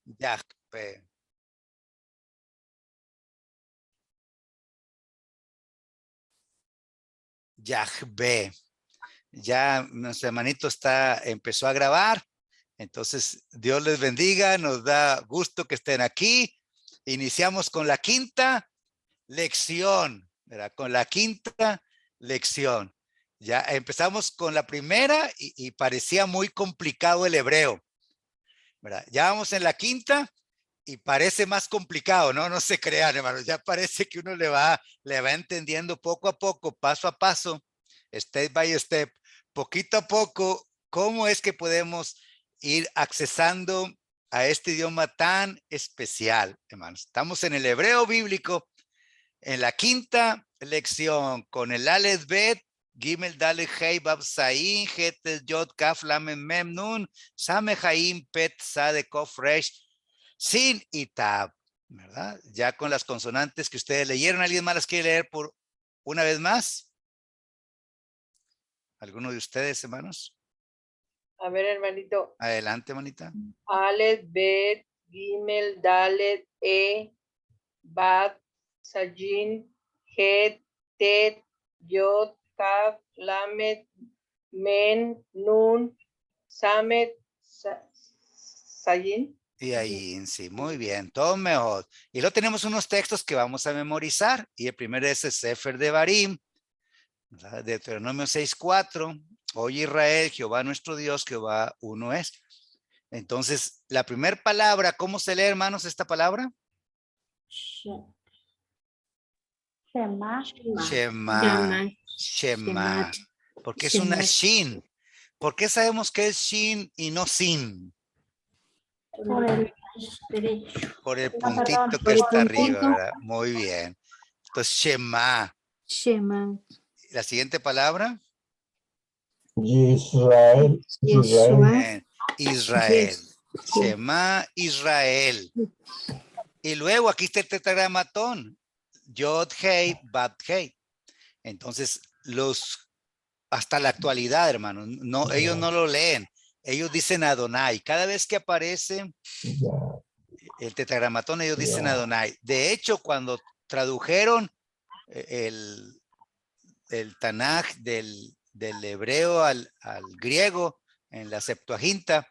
Yahvé. Yahvé. Ya nuestro hermanito empezó a grabar. Entonces, Dios les bendiga. Nos da gusto que estén aquí. Iniciamos con la quinta lección, ¿verdad? Con la quinta lección. Ya empezamos con la primera y parecía muy complicado el hebreo, ¿verdad? Ya vamos en la quinta y parece más complicado, ¿no? No se crean, hermanos. Ya parece que uno le va entendiendo poco a poco, paso a paso, step by step, poquito a poco, cómo es que podemos ir accesando a este idioma tan especial, hermanos. Estamos en el hebreo bíblico, en la quinta lección, con el Aleph Bet, Gimel Dalet Hei Bab Sain, Het Yod Kaf Lamed Mem Nun, Same Haim Pet Sade Kof Resh, Sin y Tab, ¿verdad? Ya con las consonantes que ustedes leyeron. ¿Alguien más las quiere leer por una vez más? ¿Alguno de ustedes, hermanos? A ver, hermanito. Adelante, manita. Aleph, Bet, Gimel, Dalet, Bat, Sajin, Het, Tet, Yod, Kaf, Lamed, Men, Nun, Samet, Sayin. Y ahí, sí, muy bien, todo mejor. Y luego tenemos unos textos que vamos a memorizar. Y el primero es el Sefer de Barim, Deuteronomio 6:4. Oye Israel, Jehová nuestro Dios, Jehová uno es. Entonces, la primera palabra, ¿cómo se lee, hermanos, esta palabra? Shema. Shema. Shema. Porque es una shin. ¿Por qué sabemos que es shin y no sin? Por el derecho. Por el puntito que está arriba, ¿verdad? Muy bien. Entonces, Shema. Shema. La siguiente palabra. Israel. Israel. Shema Israel. Y luego aquí está el tetragramatón. Yod Hei, Bat Hei. Entonces, hasta la actualidad, hermanos, no, ellos no lo leen. Ellos dicen Adonai. Cada vez que aparece el tetragramatón, ellos dicen Adonai. De hecho, cuando tradujeron el Tanaj del hebreo al griego en la Septuaginta,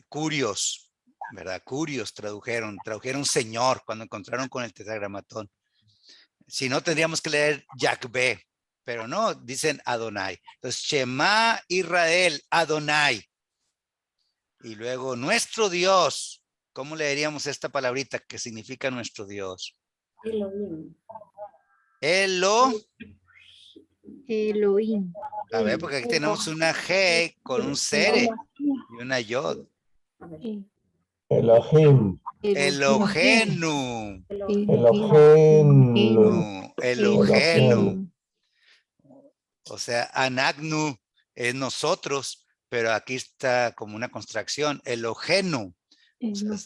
Curios, ¿verdad? Curios tradujeron Señor cuando encontraron con el tetragramatón. Si no, tendríamos que leer Yahvé, pero no, dicen Adonai. Entonces, Shema Israel, Adonai. Y luego, nuestro Dios. ¿Cómo leeríamos esta palabrita que significa nuestro Dios? Elohim. A ver, porque aquí tenemos una G con un Sere y una Yod. Elohim. Elohenu. Elohenu. O sea, Anagnu es nosotros, pero aquí está como una contracción. Elohenu. O sea,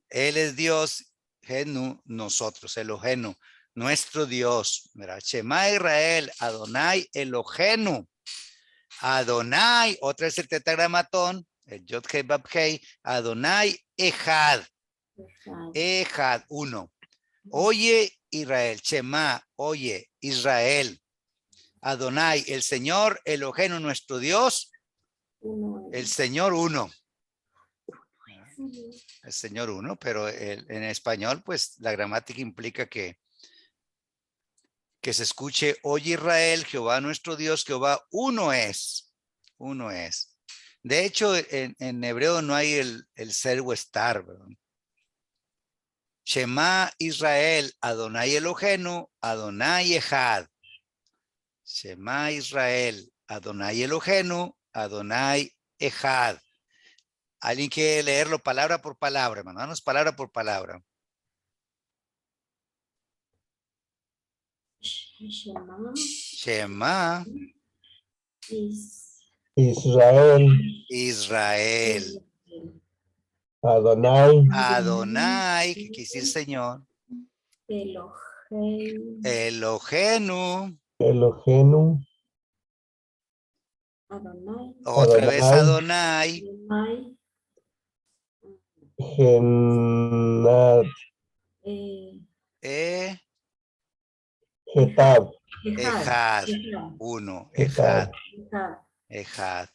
él es Dios, Genu, nosotros, Elohenu, nuestro Dios. Mira, Shema Israel, Adonai, Elohenu. Adonai, otra vez el tetragramatón, el Yod Hei Bab Hei, Adonai, Ejad. Ejad, uno. Oye Israel, Shema, oye Israel. Adonai, el Señor, Elohenu, nuestro Dios, el Señor uno. El Señor uno, pero en español, pues la gramática implica que se escuche, oye Israel, Jehová nuestro Dios, Jehová uno es. Uno es. De hecho, en hebreo no hay el ser o estar, ¿verdad? Shema Israel, Adonai Elohenu, Adonai Ejad. Shema Israel, Adonai Elohenu, Adonai Ejad. ¿Alguien quiere leerlo palabra por palabra, hermano? Danos palabra por palabra. Shema. Israel. Israel. Adonai. Adonai, ¿qué quiere decir Señor? Elohenu. Elohenu. Otra vez Adonai. Genad. Getab. Ejad. 1. Getab. Ejad. Ejad. Ejad.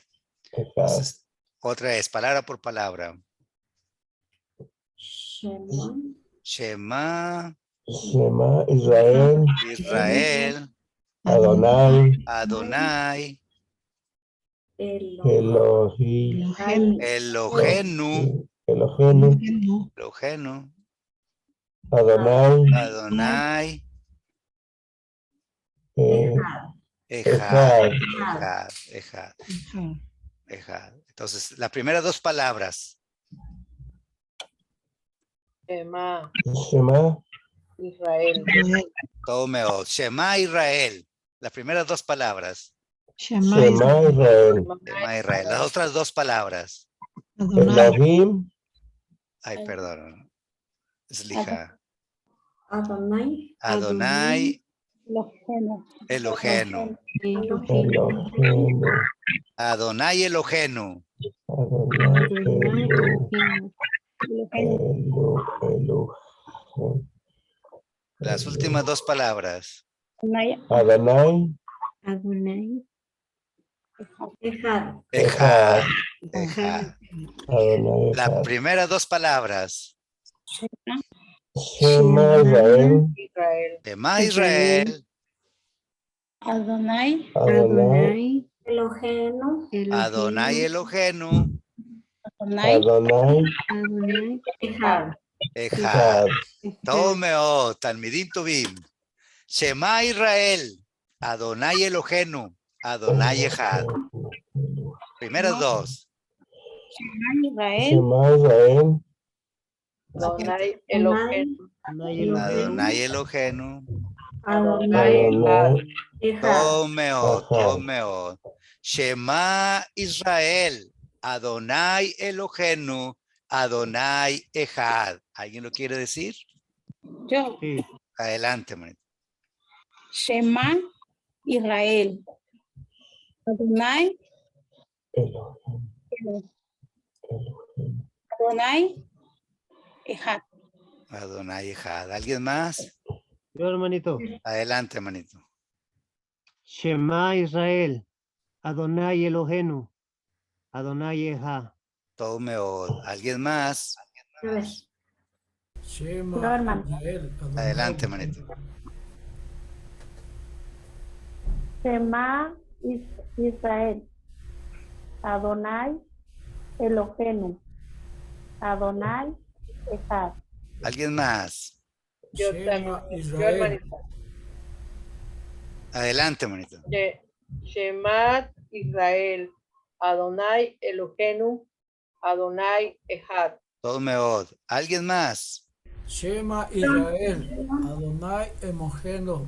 Entonces, otra vez, palabra por palabra. Shema. Shema Israel. Israel. Adonai. Adonai. Elohim. Elohenu. Elohenu. Elohenu. Adonai. Adonai. Ejad. Ejad. Ejad. Ejad. Ejad. Entonces, las primeras dos palabras. Shema Shema Israel. Tomeo. Shema Israel. Las primeras dos palabras. Shema Israel. Shema Israel. Las otras dos palabras. Elohim. Ay, perdón. Slija. Adonai. Adonai. Elohenu. Elohenu. Adonai Elohenu. Adonai. Elu. Las últimas dos palabras. Adonai. Adonai. Ejad. Ejad. Ejad. Adonai. Las Ejad. primeras dos palabras. Shema Israel. Israel. Shema Israel. Adonai. Adonai. Elohenu. Adonai Elohenu. Adonai. Adonai. Ejad. Ejad. Ejad. Tomeo. Talmidim Tuvim. Shema Israel. Adonai Elohenu. Adonai Ejad. Primeras dos. Shema Israel. Adonai Elohim. Adonai Elohenu. Adonai Ejad. Tomeo. Ajá. Tomeo. Shema Israel. Adonai Elohenu. Adonai Ejad. ¿Alguien lo quiere decir? Yo. Adelante, manito. Shema Israel. Adonai. Elohim. Adonai. Ejad. Adonai Ejad. ¿Alguien más? Yo, hermanito. Adelante, manito. Shema Israel. Adonai Elohenu. Adonai Ejad. Tomeo. ¿Alguien más? Shema Israel, Adonai. Adelante, manito. Shema Israel. Adonai Elohenu. Adonai Ejad. ¿Alguien más? Yo Shema también. Yo, Israel. hermanita. Adelante, manito. Shema Israel. Adonai Elohenu. Adonai Ejad. Tomeo. ¿Alguien más? Shema Israel, Adonai Emojeno.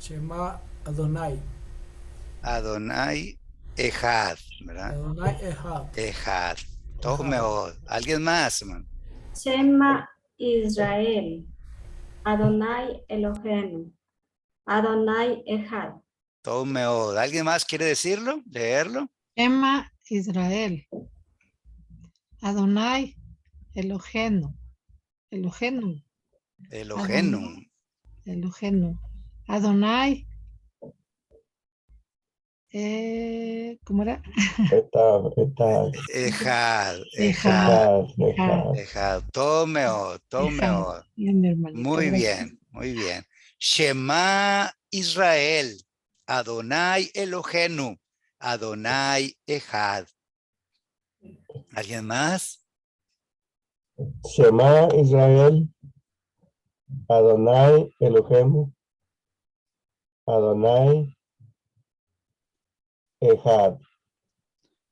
Shema Adonai. Adonai Ejad, ¿verdad? Adonai Ejad. Ejad. Tomeo. ¿Alguien más, man? Shema Israel, Adonai Elohenu, Adonai Ejad. Tomeo. ¿Alguien más quiere decirlo? ¿Leerlo? Shema Israel. Adonai Elohenu. Elohenu. Elohenu. Elohenu. Adonai. ¿Cómo era? Ejad. Ejad. Ejad. Ejad. Ejad. Ejad. Tomeo. Tomeo. Bien, mi hermanito, Muy gracias. bien. Muy bien. Shema Israel. Adonai Elohenu. Adonai Ejad. ¿Alguien más? Shema Israel. Adonai Elohim. Adonai Ejad.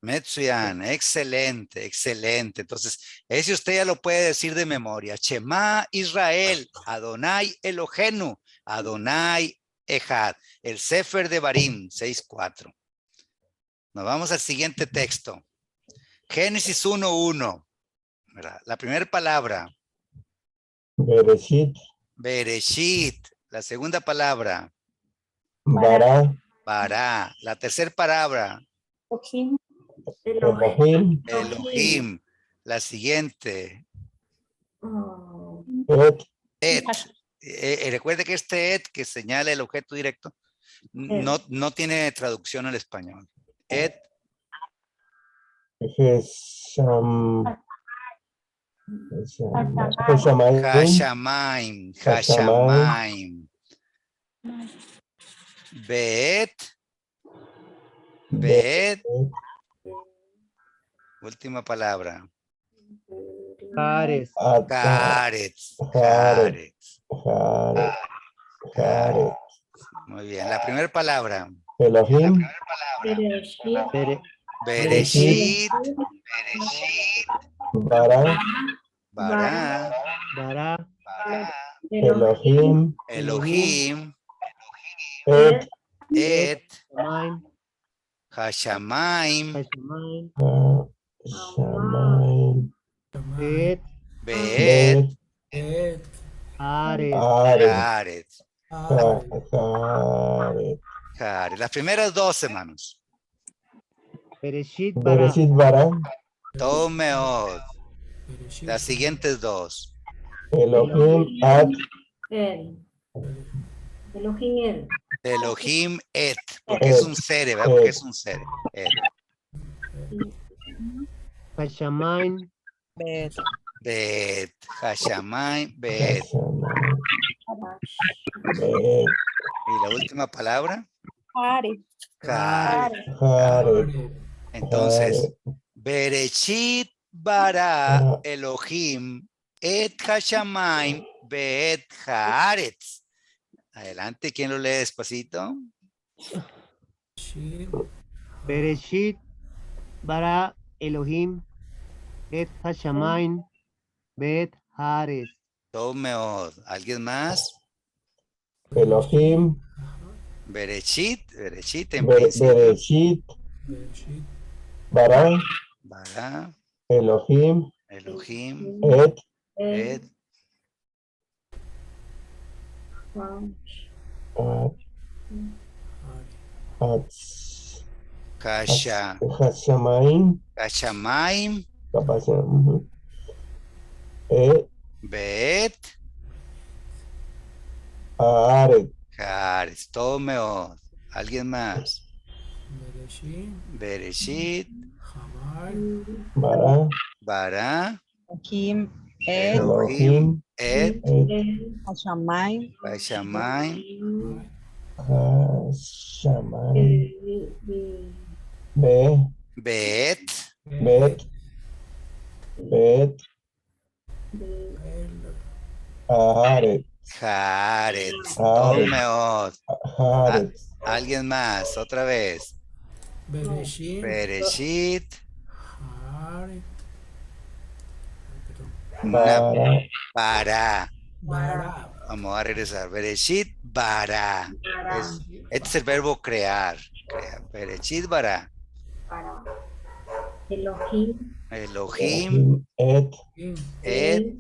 Metsuyan, excelente, excelente. Entonces, ese usted ya lo puede decir de memoria. Shema Israel, Adonai Elohenu, Adonai Ejad. El Sefer de Barim, 6:4. Nos vamos al siguiente texto. Génesis 1:1. La primera palabra. Bereshit. Bereshit. La segunda palabra. Bara. Bará. La tercera palabra. Elohim. Elohim. La siguiente. Oh, Et. Recuerde que este et que señala el objeto directo no tiene traducción al español. Et, Hashamaim. Hashamaim. Bet. Última palabra. Hares. Caretz. Muy bien. La primera palabra. Elohim. Bereshit, Bereshit. Bara. Bara. Elohim. Elohim. Et. Et. Shamaim. Hashamaim. Hashamaim. Hashamaim. Bet. Bet. Et. Hares. Caretz. Haret. Las primeras dos, hermanos. Bereshit bara. Bereshit bara. Tomeot. Bereshit. Las siguientes dos. Elohim at. El. Elohim el. Elohim et. Porque es un ser, ¿verdad? Porque es un ser. Et. Hashamaim. Bet. Hashamaim. Bet. Hashamaim. Bet. Y la última palabra. Hares. Caretz. Haret. Entonces, Bereshit bara Elohim et Hashamaim bet Haaretz. Adelante, ¿quién lo lee despacito? Bereshit. Bereshit bara Elohim et Hashamaim bet Hares. Tomeod. ¿Alguien más? Elohim. Bereshit en principio. Bereshit Bereshit. bara. Bara Elohim Elohim et. et Hashamaim. Hashamaim Et. bet Haret. Haaretz. Tomeod. ¿Alguien más? Bereshit. Bereshit Hamar. Bara. bara Elohim, Elohim et Hashamayim, Hashamaim Hashamaim. Bet. bet Haret. Haaretz. Haaretz. Tomeod. Haret. ¿Alguien más? Otra vez. Bereshit. Bereshit Haret. Bara. bara. Bara. Vamos a regresar. Bereshit bara. Este es el verbo crear. Bereshit bara. Elohim Elohim Et. et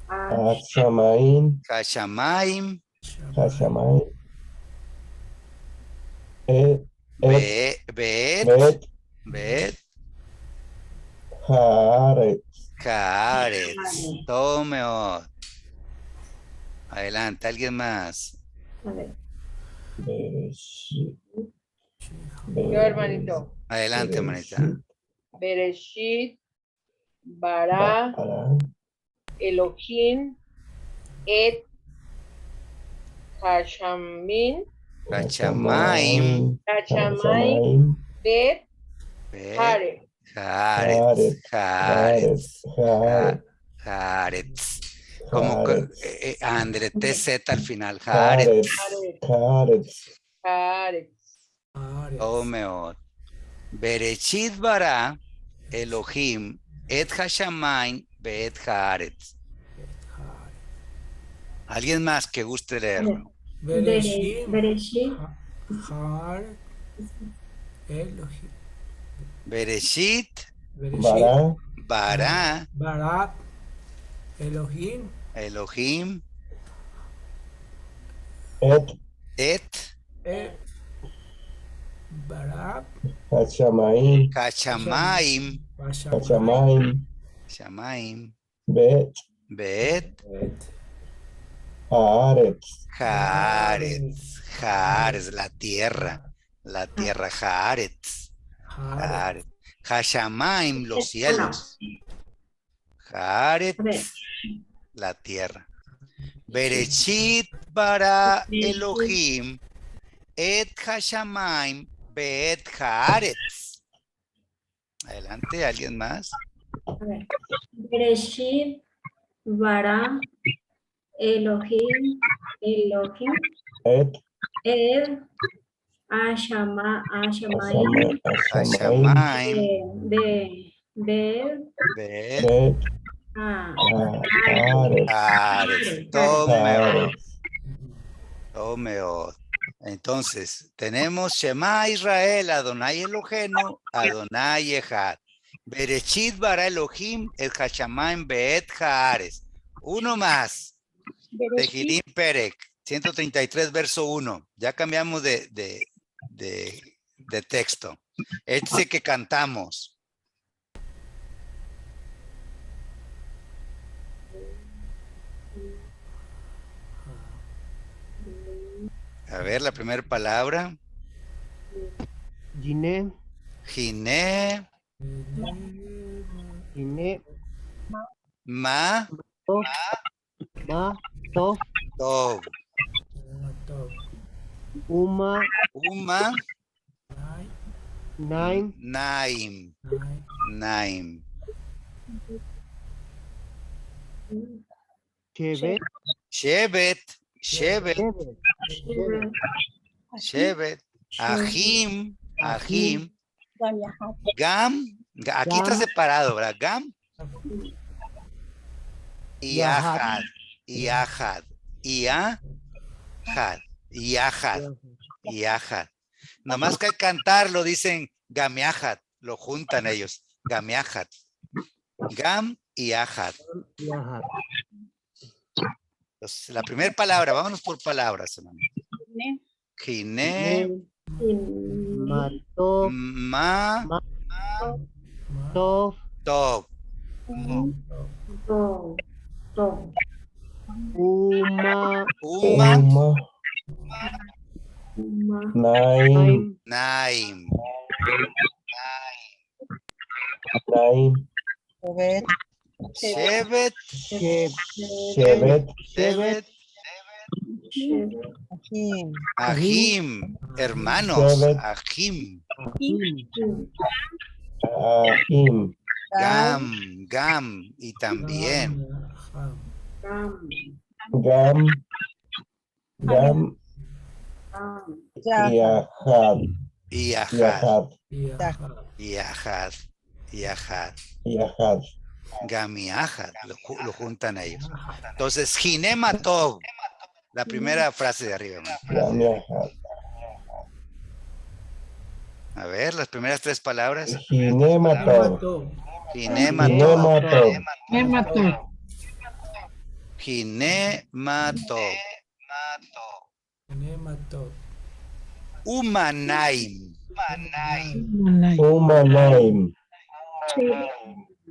Hashamaim. Hashamaim Hashamaim. Et. bet Bet. Haret. Haaretz. Tomeod. Adelante, ¿alguien más? Bereshit. Yo, hermanito. Adelante, hermanita. Bereshit, bara, Bara. Elohim, et, Hashamin, Hashamaim Hashamaim, bet, bet Hare. Haaretz. Haaretz. Haret. Haaretz. Como André TZ al final. Haret. Haaretz. Haret. Hare. Haret. Tomeod. Bereshit bara Elohim et Hashamaim bet Haaretz. ¿Alguien más que guste leerlo? Bereshit. Bereshit Haret. Elohim. Bereshit Bereshit. Bara. bara Barat. Elohim. Elohim Et. Et. Barat. Hashamaim. Hashamaim Hashamayim. Shamaim. Bet. Bet. Haaretz. Haaretz. Haaretz, la tierra. La tierra, Haaretz. Haaretz. Hashamaim, los cielos. Haaretz, la tierra. Bereshit bara Elohim et Hashamaim beet Haaretz. Adelante, ¿alguien más? Bereshit bara Elohim Et. Hashamayim Hashamaim beet beet Bet. Haaretz. Haaretz. Tomeot. Entonces, tenemos Shema Israel, Adonai Elohenu, Adonai Echad. Bereshit bara Elohim, el Hashamayim beet Haaretz. Uno más. Tehilim Perek, 133, verso 1. Ya cambiamos de texto. Este que cantamos. A ver, la primera palabra. Giné, Giné, Giné, ma, Tov, Ma, Tov, tov, Uma, uma, Naim, naim, naim. Shevet, Shevet, Shevet, Shevet, Shevet, Ahim, Ahim, Gam, aquí está separado, ¿verdad? Gam y Ahad, y Ahad, y Ahad, y Ahad, y Ahad. Nomás que al cantarlo dicen Gamiahad, lo juntan ellos, Gamiahad, Gam y Ahad. Yahat, Entonces, la primera palabra, vámonos por palabras, hermano. Giné, Matov, ma, Tov, tov, Uma, uma, Naim. naim, Bet. shevet, Shevet. shevet, Ahim. ahim, hermanos, Shevet. ahim, Ahim. gam, y también, Gam. Gam. Yahad. y ahad, Yahad. y ahad, y ahad, Yahad. gam y ahad, lo juntan ellos. Entonces, Ginema Tov, la primera frase de arriba, hermano. Gam Yahad. A ver, las primeras tres palabras. Ginematov. Ginema Tov, Ginematov. Ginema Tov, Umanaim, Umanaim.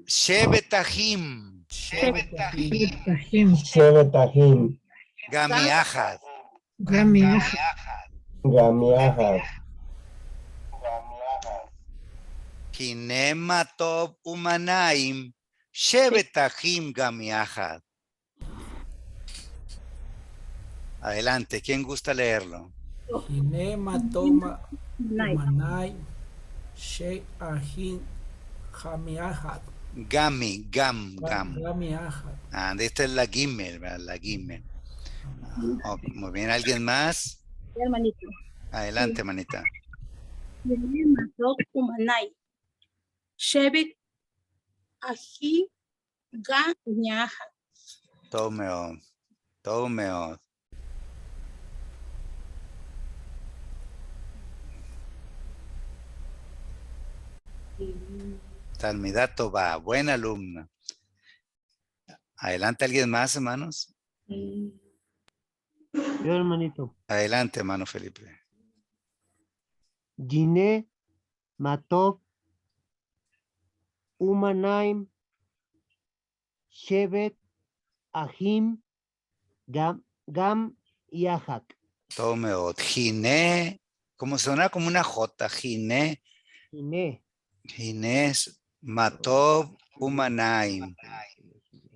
Shevetahim, Shevetahim. Gamiahad, Gamiahad. Ginema Tov, Umanaim, Shevetahim, Gamiahad. Adelante, ¿quién gusta leerlo? Gami, gam. Ah, esta es la Gimel, ¿verdad? La Gimel. Oh, muy bien, ¿alguien más? Hermanito. Adelante, manita. Tomeo. Talmidato va, buena alumna. Adelante, ¿alguien más, hermanos? yo hermanito. Adelante, hermano Felipe. Giné, Matov, Umanaim, Shevet, Ahim, Gam y Ahak. Todo meod. Gine, como suena como una J. Gine, Gine, Gines, Matob, Umanaim.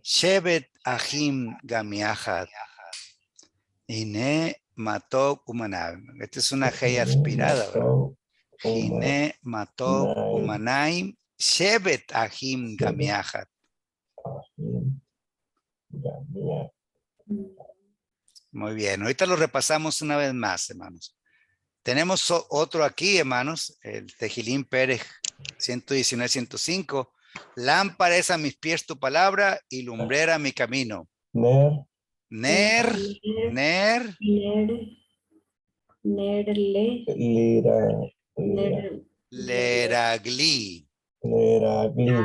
Shevet, Ahim, Gamiahat. Gine, Matob, Umanaim. Esta es una G aspirada, ¿verdad? Gine, Matob, Umanaim. Shevet, Ahim, Gamiahat. Muy bien, ahorita lo repasamos una vez más, hermanos. Tenemos otro aquí, hermanos, el Tejilín Pérez 119-105. Lámpara es a mis pies tu palabra y lumbrera mi camino. Ner, Ner, Nerle. lira, leragli, leragli,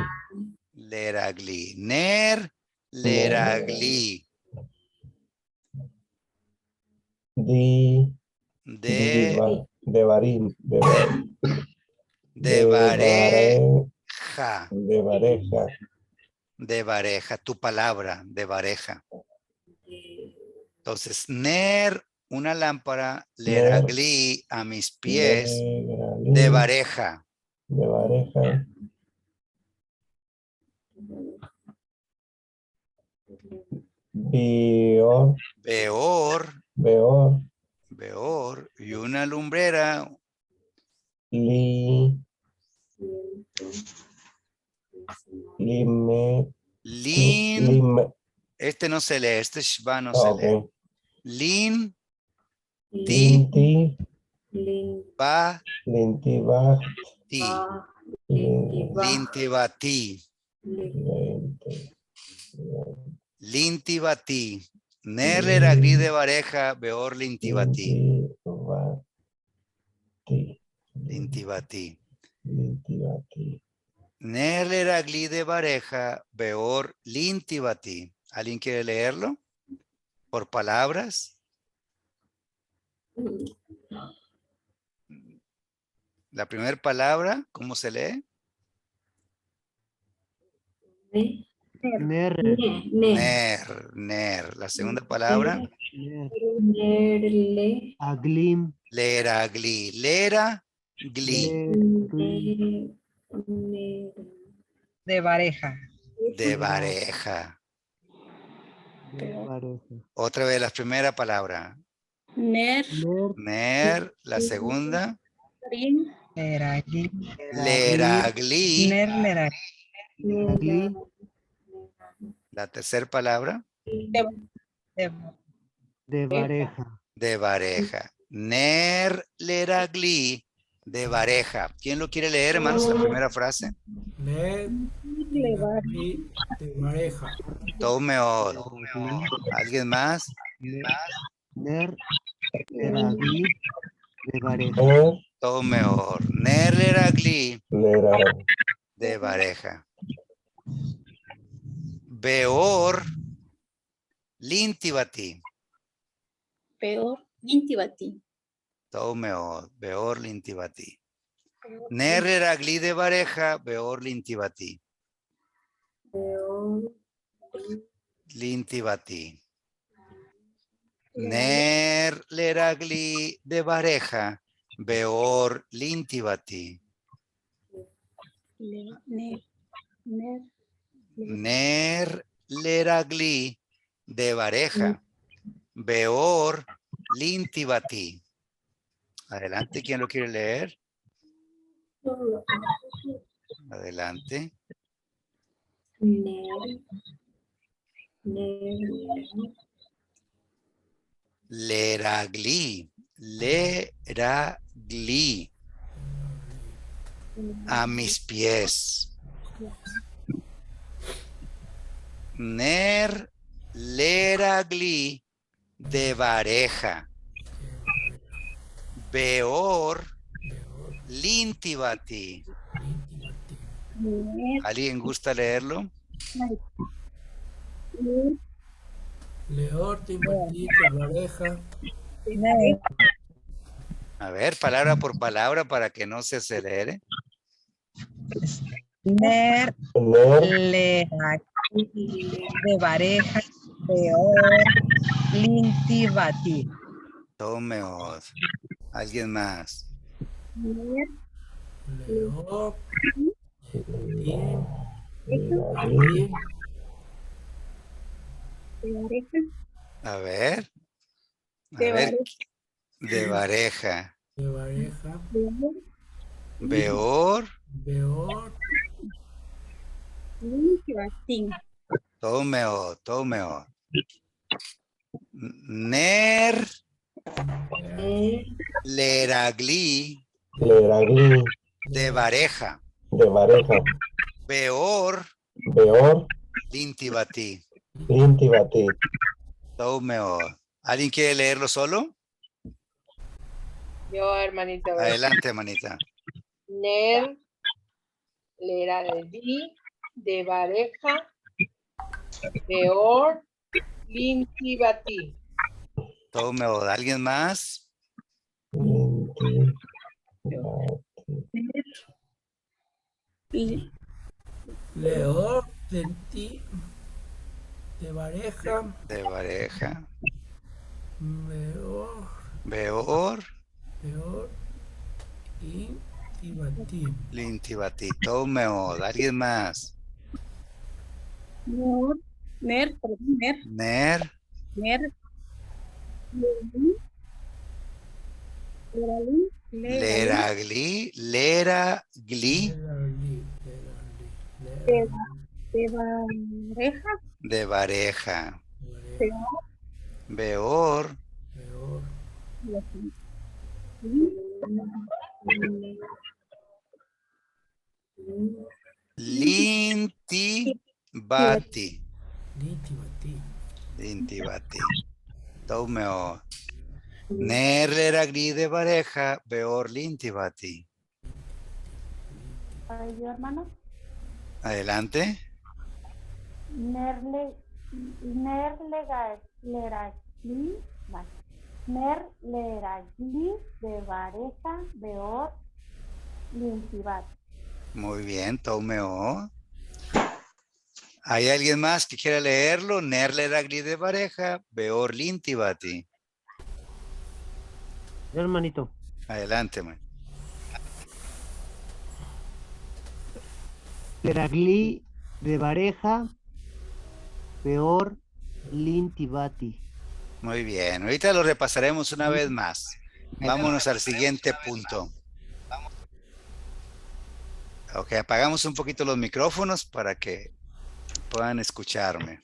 leragli. Ner, leragli. de barín, de bareja, de bareja, de bareja, tu palabra, de bareja. Entonces, ner, una lámpara, leragli, a mis pies, de bareja. de bareja, beor, Beor, beor, y una lumbrera, lime, lin, este no se lee, este shba no se lee. Lin, ti, ba, lintiba, ti, lintibati, lintibati. Ner leragli de bareja, beor lintibati. Lintibati. Ner leragli de bareja, beor lintibati. ¿Alguien quiere leerlo? Por palabras. La primera palabra, ¿cómo se lee? Ner, Ner. La segunda palabra. Nerle. Aglim, Leragli. Leragli. De pareja. De bareja. Otra vez la primera palabra. Ner. Ner. La segunda. Leragli. Leragli. Ner, leragli. Aglim, La tercera palabra. de pareja. De bareja. Ner leragli de bareja. ¿Quién lo quiere leer, hermanos? La primera frase. Ner, leragli, de bareja. Tome oro. ¿Alguien más? Ner, leragli, de pareja. Tome oro. Ner leragli lera, de bareja. Beor lintibati. Peor. Intibati. Tome oro. Beor lintibati. Ner leragli de bareja. Beor lintibati. Lintibati. Ner leragli de bareja. Beor lintibati. Ner leragli de bareja. Beor lintibati. Adelante, ¿quién lo quiere leer? Adelante. Leragli. Leragli. A mis pies. Ner leragli de bareja. Beor lintibati. ¿Alguien gusta leerlo? Leor, tibati, de bareja. A ver, palabra por palabra para que no se acelere. Ner, Ner, leragi, de pareja, peor, lintivati. Tome od. ¿Alguien más? Leo. Tin. Leragli, A ver. A De ver. De pareja. De pareja. Beor. Beor. Lintibatín. Tome od. Tome od. Ner. Leragli. Leragli, De pareja. de pareja. Beor. Beor, Lintibati. lintivati. Tome od. ¿Alguien quiere leerlo solo? Yo, hermanito. a ver. Adelante, manita. Ner, leragli, de pareja, peor, lintivati. Tome od. ¿Alguien más? Lintivati. Leo. Lenti. De pareja. De pareja. Beor. Beor. Peor. Y tibatín. Lintibati. Tome od. ¿Alguien más? Ner, perdón, Ner. ner. Leragli. Leragli. Leragli. De pareja. De pareja. Pareja. Beor. Peor. Lintibati. Lintibatín. Lintibati. Tome od. Ner leragli de pareja. Beor lintibati. ¿Yo, hermano? Adelante. Ner leragli de pareja, beor, lintibat. Muy bien. Tome od. ¿Hay alguien más que quiera leerlo? Ner leragli de pareja. Beor lintibati. Hermanito. Adelante, man. Leragli, de pareja, peor, lintivati. Muy bien. Ahorita lo repasaremos una vez más. Vámonos al siguiente punto. Ok, apagamos un poquito los micrófonos para que puedan escucharme.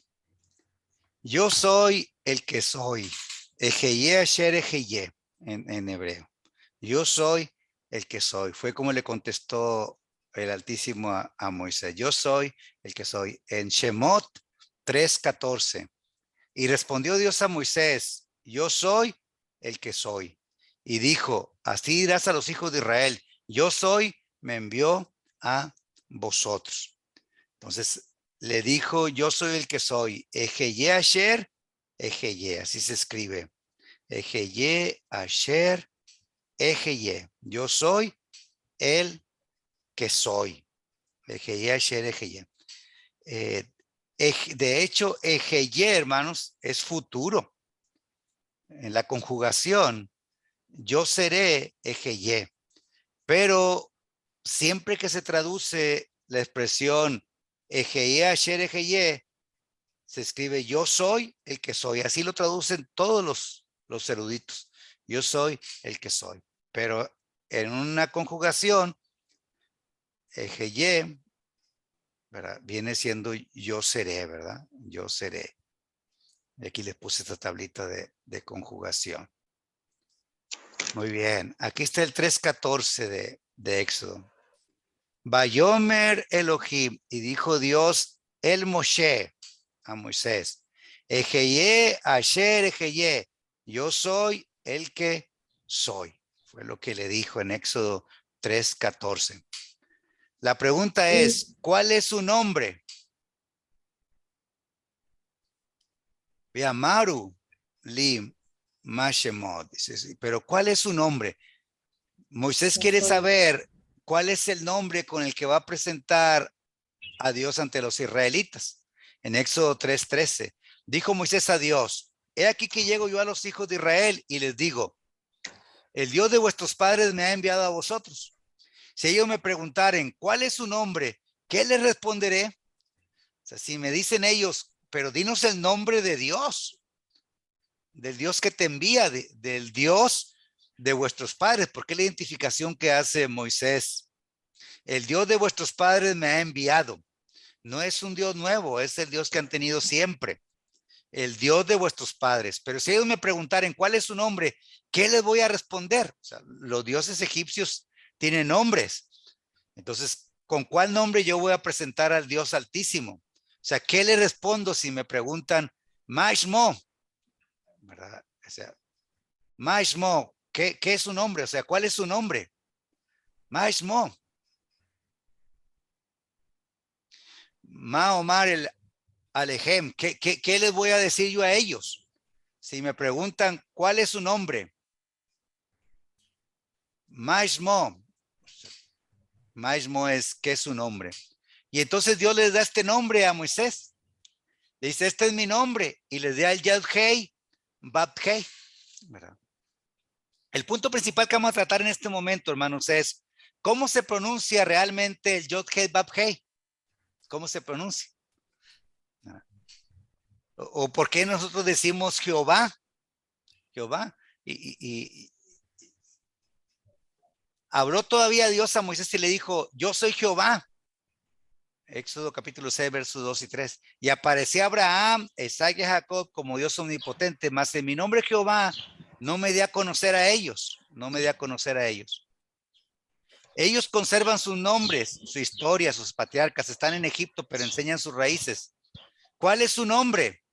Yo soy el que soy. Ejeye asher ejeye en hebreo. Yo soy el que soy. Fue como le contestó el Altísimo a Moisés. Yo soy el que soy. En Shemot 3:14. Y respondió Dios a Moisés, yo soy el que soy. Y dijo, así dirás a los hijos de Israel, yo soy, me envió a vosotros. Entonces le dijo, yo soy el que soy. Ejeye asher, ejeye, así se escribe. Ejeye asher, ejeye. Yo soy el que soy. Ejeye asher, ejeye. De hecho, ejeye, hermanos, es futuro. En la conjugación, yo seré ejeye. Pero siempre que se traduce la expresión ejeye asher ejeye, se escribe yo soy el que soy. Así lo traducen todos los eruditos. Yo soy el que soy. Pero en una conjugación, ejeye, ¿verdad? Viene siendo yo seré, ¿verdad? Yo seré. Y aquí les puse esta tablita de conjugación. Muy bien. Aquí está el 3:14 de Éxodo. Vayomer Elohim, y dijo Dios el Moshe a Moisés. Ejeye asher ejeye, yo soy el que soy. Fue lo que le dijo en Éxodo 3:14. La pregunta es, ¿cuál es su nombre? Maru Lim Mashemot. Pero ¿cuál es su nombre? Moisés quiere saber ¿cuál es el nombre con el que va a presentar a Dios ante los israelitas? En Éxodo 3:13, dijo Moisés a Dios, he aquí que llego yo a los hijos de Israel y les digo, el Dios de vuestros padres me ha enviado a vosotros. Si ellos me preguntaren, ¿cuál es su nombre? ¿Qué les responderé? O sea, si me dicen ellos, pero dinos el nombre de Dios, del Dios que te envía, del Dios de vuestros padres, porque es la identificación que hace Moisés. El Dios de vuestros padres me ha enviado. No es un Dios nuevo, es el Dios que han tenido siempre. El Dios de vuestros padres. Pero si ellos me preguntaren cuál es su nombre, ¿qué les voy a responder? O sea, los dioses egipcios tienen nombres. Entonces, ¿con cuál nombre yo voy a presentar al Dios Altísimo? O sea, ¿qué le respondo si me preguntan, Maishmo? ¿Verdad? O sea, Maishmo, ¿qué es su nombre? O sea, ¿cuál es su nombre? Maishmo. Ma Omar el Alejem, ¿qué les voy a decir yo a ellos? Si me preguntan, ¿cuál es su nombre? Maishmo. Maishmo es, ¿qué es su nombre? Y entonces Dios les da este nombre a Moisés. Le dice, este es mi nombre. Y les da el Yod-Hei, Bab-Hei. El punto principal que vamos a tratar en este momento, hermanos, es ¿cómo se pronuncia realmente el Yod-Hei, Bab-Hei? ¿Cómo se pronuncia? ¿O por qué nosotros decimos Jehová? Jehová. Y habló todavía Dios a Moisés y le dijo, yo soy Jehová. Éxodo capítulo 6, versos 2 y 3. Y apareció Abraham, Isaac y Jacob como Dios omnipotente, mas en mi nombre Jehová no me di a conocer a ellos. No me di a conocer a ellos. Ellos conservan sus nombres, su historia, sus patriarcas, están en Egipto, pero enseñan sus raíces. ¿Cuál es su nombre?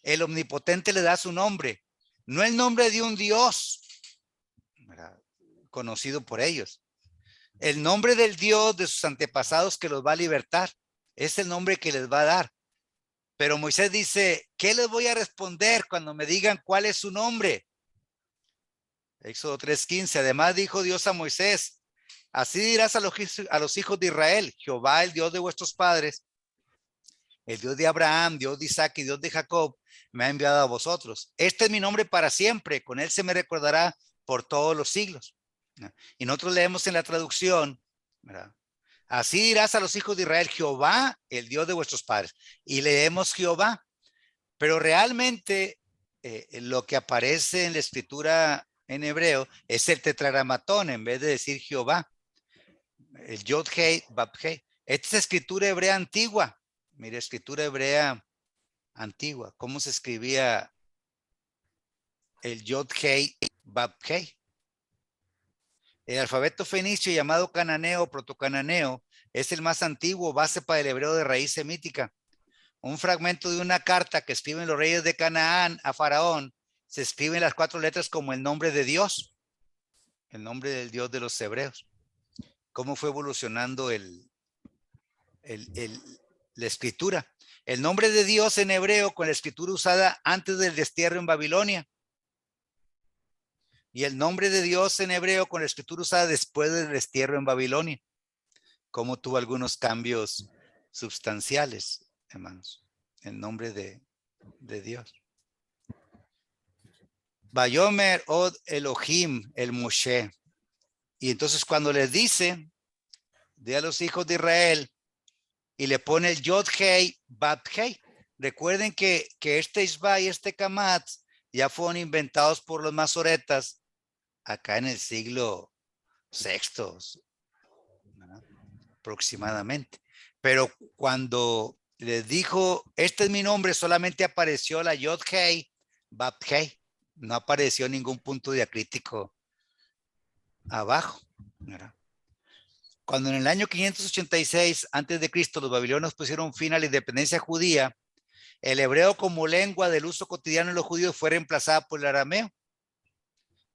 El omnipotente le da su nombre, no el nombre de un Dios conocido por ellos. El nombre del Dios de sus antepasados que los va a libertar. Es el nombre que les va a dar. Pero Moisés dice, ¿qué les voy a responder cuando me digan cuál es su nombre? Éxodo 3:15. Además dijo Dios a Moisés, así dirás a los hijos de Israel, Jehová, el Dios de vuestros padres, el Dios de Abraham, Dios de Isaac y Dios de Jacob, me ha enviado a vosotros. Este es mi nombre para siempre, con él se me recordará por todos los siglos. Y nosotros leemos en la traducción, ¿verdad? Así dirás a los hijos de Israel, Jehová, el Dios de vuestros padres. Y leemos Jehová, pero realmente lo que aparece en la escritura en hebreo es el tetragramatón en vez de decir Jehová. El Yod-Hei, Bab-Hei. Esta es escritura hebrea antigua. Mire, escritura hebrea antigua. ¿Cómo se escribía el Yod-Hei, Bab-Hei? El alfabeto fenicio llamado cananeo o protocananeo es el más antiguo, base para el hebreo de raíz semítica. Un fragmento de una carta que escriben los reyes de Canaán a Faraón, se escriben las 4 letras como el nombre de Dios, el nombre del Dios de los hebreos. ¿Cómo fue evolucionando la escritura? El nombre de Dios en hebreo con la escritura usada antes del destierro en Babilonia. Y el nombre de Dios en hebreo con la escritura usada después del destierro en Babilonia. Cómo tuvo algunos cambios sustanciales, hermanos. El nombre de Dios. Vayomer od Elohim el Moshe. Y entonces cuando les dice de a los hijos de Israel y le pone el Yod-Hei, Bab-Hei. Recuerden que este Ishba y este Kamat ya fueron inventados por los masoretas acá en el siglo VI, ¿verdad? Aproximadamente. Pero cuando les dijo, este es mi nombre, solamente apareció la Yod-Hei, Bab-Hei. No apareció ningún punto diacrítico abajo, ¿verdad? Cuando en el año 586 antes de Cristo los babilonios pusieron fin a la independencia judía, el hebreo como lengua del uso cotidiano de los judíos fue reemplazada por el arameo.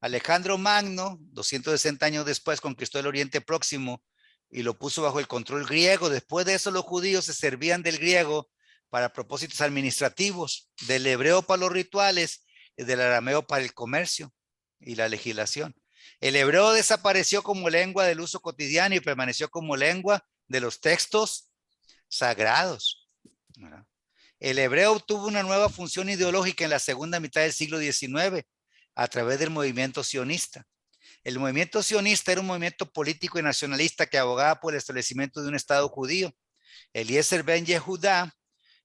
Alejandro Magno, 260 años después, conquistó el Oriente Próximo y lo puso bajo el control griego. Después de eso los judíos se servían del griego para propósitos administrativos, del hebreo para los rituales y del arameo para el comercio y la legislación. El hebreo desapareció como lengua del uso cotidiano y permaneció como lengua de los textos sagrados, ¿verdad? El hebreo obtuvo una nueva función ideológica en la segunda mitad del siglo XIX a través del movimiento sionista. El movimiento sionista era un movimiento político y nacionalista que abogaba por el establecimiento de un Estado judío. Eliezer Ben Yehudá,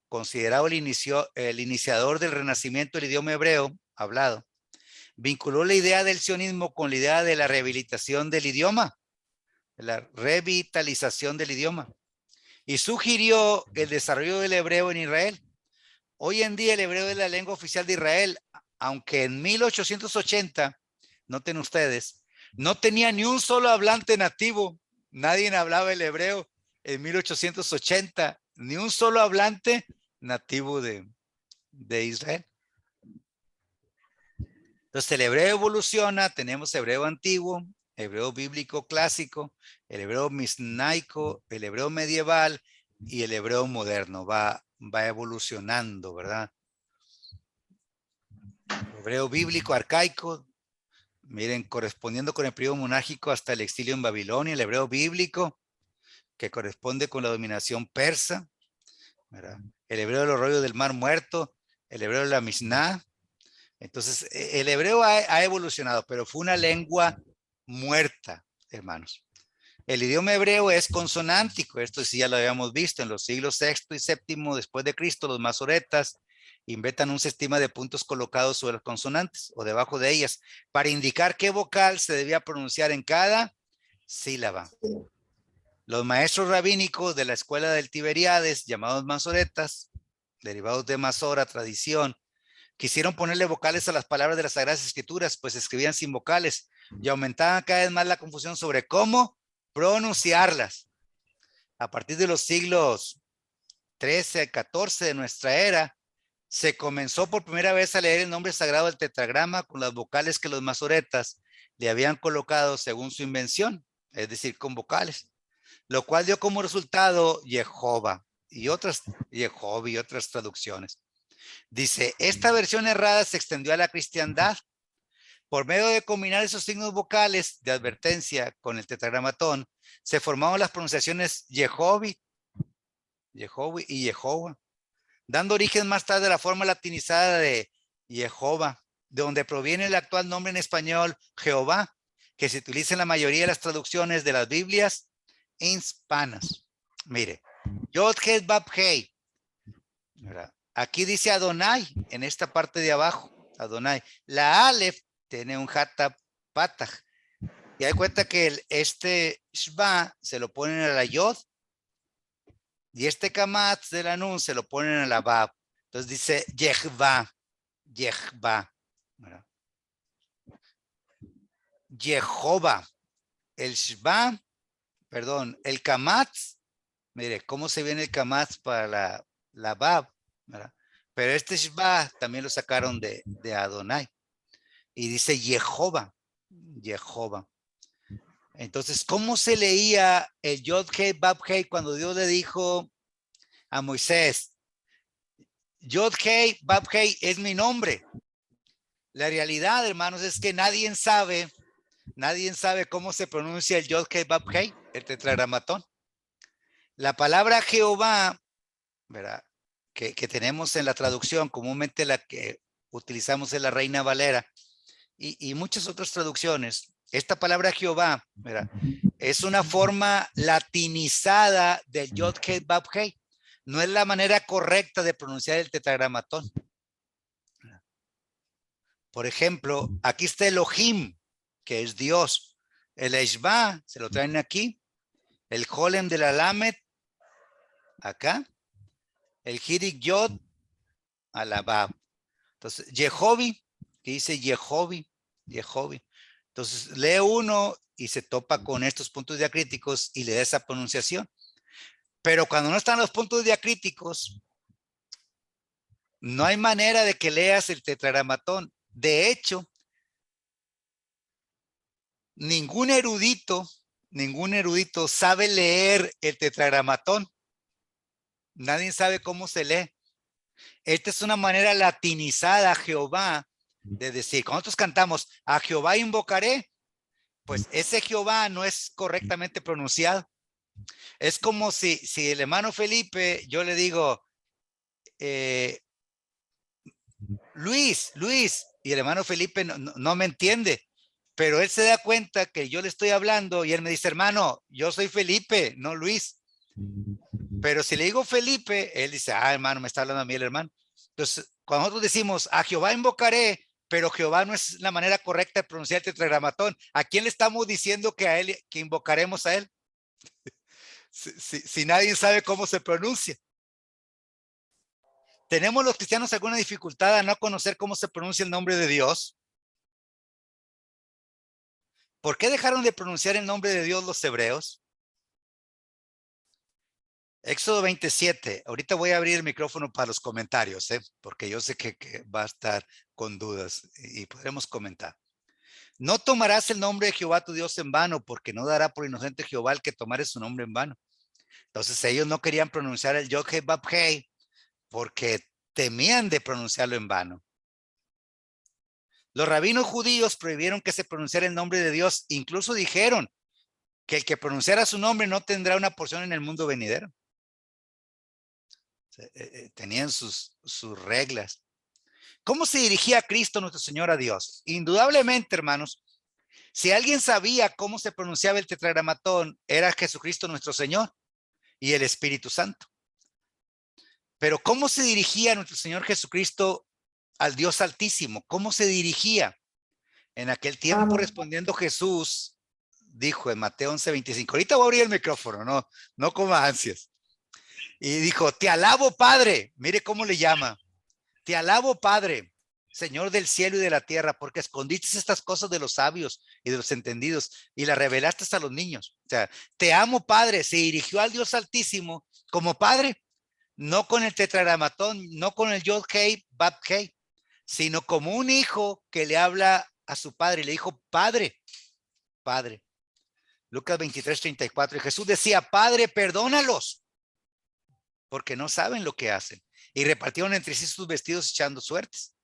considerado el iniciador del renacimiento del idioma hebreo hablado, vinculó la idea del sionismo con la idea de la rehabilitación del idioma, la revitalización del idioma, y sugirió el desarrollo del hebreo en Israel. Hoy en día el hebreo es la lengua oficial de Israel, aunque en 1880, noten ustedes, no tenía ni un solo hablante nativo. Nadie hablaba el hebreo en 1880, ni un solo hablante nativo de Israel. Entonces el hebreo evoluciona, tenemos hebreo antiguo, hebreo bíblico clásico, el hebreo misnaico, el hebreo medieval y el hebreo moderno. Va evolucionando, ¿verdad? Hebreo bíblico arcaico, miren, correspondiendo con el periodo monárquico hasta el exilio en Babilonia, el hebreo bíblico, que corresponde con la dominación persa, ¿verdad? El hebreo de los rollos del Mar Muerto, el hebreo de la Misná. Entonces, el hebreo ha evolucionado, pero fue una lengua muerta, hermanos. El idioma hebreo es consonántico, esto sí ya lo habíamos visto en los siglos VI y VII después de Cristo. Los masoretas inventan un sistema de puntos colocados sobre las consonantes o debajo de ellas para indicar qué vocal se debía pronunciar en cada sílaba. Los maestros rabínicos de la escuela del Tiberíades, llamados masoretas, derivados de Masora, tradición, quisieron ponerle vocales a las palabras de las Sagradas Escrituras, pues escribían sin vocales y aumentaban cada vez más la confusión sobre cómo pronunciarlas. A partir de los siglos XIII al XIV de nuestra era, se comenzó por primera vez a leer el nombre sagrado del tetragrama con las vocales que los masoretas le habían colocado según su invención, es decir, con vocales, lo cual dio como resultado Jehová y otras traducciones. Dice, esta versión errada se extendió a la cristiandad. Por medio de combinar esos signos vocales de advertencia con el tetragramatón, se formaron las pronunciaciones Yehovi y Jehová, dando origen más tarde a la forma latinizada de Jehová, de donde proviene el actual nombre en español Jehová, que se utiliza en la mayoría de las traducciones de las Biblias hispanas. Mire, Yod Het Vav Hei. Aquí dice Adonai, en esta parte de abajo, Adonai. La Aleph tiene un Hatta Patach. Y hay cuenta que este Shva se lo ponen a la Yod y este Kamatz de la Nun se lo ponen a la Vav. Entonces dice Yehva, Jehová. El Shva, perdón, el Kamatz, mire cómo se viene el Kamatz para la Vav, ¿verdad? Pero este Shva también lo sacaron de Adonai y dice Jehová. Entonces, ¿cómo se leía el Yod Hei Vav Hei cuando Dios le dijo a Moisés, Yod Hei Vav Hei es mi nombre? La realidad, hermanos, es que nadie sabe cómo se pronuncia el Yod Hei Vav Hei, el tetragramatón. La palabra Jehová, ¿verdad?, que tenemos en la traducción, comúnmente la que utilizamos en la Reina Valera y muchas otras traducciones. Esta palabra Jehová, ¿verdad?, es una forma latinizada del Yod Hei Vav Hei. No es la manera correcta de pronunciar el tetragramatón. Por ejemplo, aquí está Elohim, que es Dios. El Eshba, se lo traen aquí. El Holem de la Lamed, acá. El Hirik Yod, a la Vav. Entonces, Yehovi, que dice Yehovi. Entonces, lee uno y se topa con estos puntos diacríticos y le da esa pronunciación. Pero cuando no están los puntos diacríticos, no hay manera de que leas el tetragramatón. De hecho, ningún erudito sabe leer el tetragramatón. Nadie sabe cómo se lee. Esta es una manera latinizada, Jehová, de decir, cuando nosotros cantamos, a Jehová invocaré, pues ese Jehová no es correctamente pronunciado. Es como si el hermano Felipe, yo le digo, Luis, y el hermano Felipe no me entiende, pero él se da cuenta que yo le estoy hablando y él me dice, hermano, yo soy Felipe, no Luis. Pero si le digo Felipe, él dice, hermano, me está hablando a mí el hermano. Entonces, cuando nosotros decimos, a Jehová invocaré, pero Jehová no es la manera correcta de pronunciar el tetragramatón, ¿a quién le estamos diciendo que invocaremos a él? Si nadie sabe cómo se pronuncia. ¿Tenemos los cristianos alguna dificultad a no conocer cómo se pronuncia el nombre de Dios? ¿Por qué dejaron de pronunciar el nombre de Dios los hebreos? Éxodo 27. Ahorita voy a abrir el micrófono para los comentarios, porque yo sé que va a estar con dudas y podremos comentar. No tomarás el nombre de Jehová tu Dios en vano, porque no dará por inocente Jehová el que tomare su nombre en vano. Entonces ellos no querían pronunciar el Yod-Heh-Vav-Heh porque temían de pronunciarlo en vano. Los rabinos judíos prohibieron que se pronunciara el nombre de Dios. Incluso dijeron que el que pronunciara su nombre no tendrá una porción en el mundo venidero. Tenían sus reglas. ¿Cómo se dirigía Cristo nuestro Señor a Dios? Indudablemente, hermanos, si alguien sabía cómo se pronunciaba el tetragramatón, era Jesucristo nuestro Señor y el Espíritu Santo. Pero ¿cómo se dirigía nuestro Señor Jesucristo al Dios Altísimo? ¿Cómo se dirigía? En aquel tiempo, respondiendo Jesús, dijo en Mateo 11:25, ahorita voy a abrir el micrófono, no coma ansias. Y dijo, te alabo, Padre. Mire cómo le llama. Te alabo, Padre, Señor del cielo y de la tierra, porque escondiste estas cosas de los sabios y de los entendidos y las revelaste a los niños. O sea, te amo, Padre. Se dirigió al Dios Altísimo como Padre, no con el tetragramatón, no con el Yod-Heh-Vav-Heh, sino como un hijo que le habla a su padre. Le dijo, Padre, Padre. Lucas 23:34. Y Jesús decía, Padre, perdónalos, porque no saben lo que hacen. Y repartieron entre sí sus vestidos echando suertes.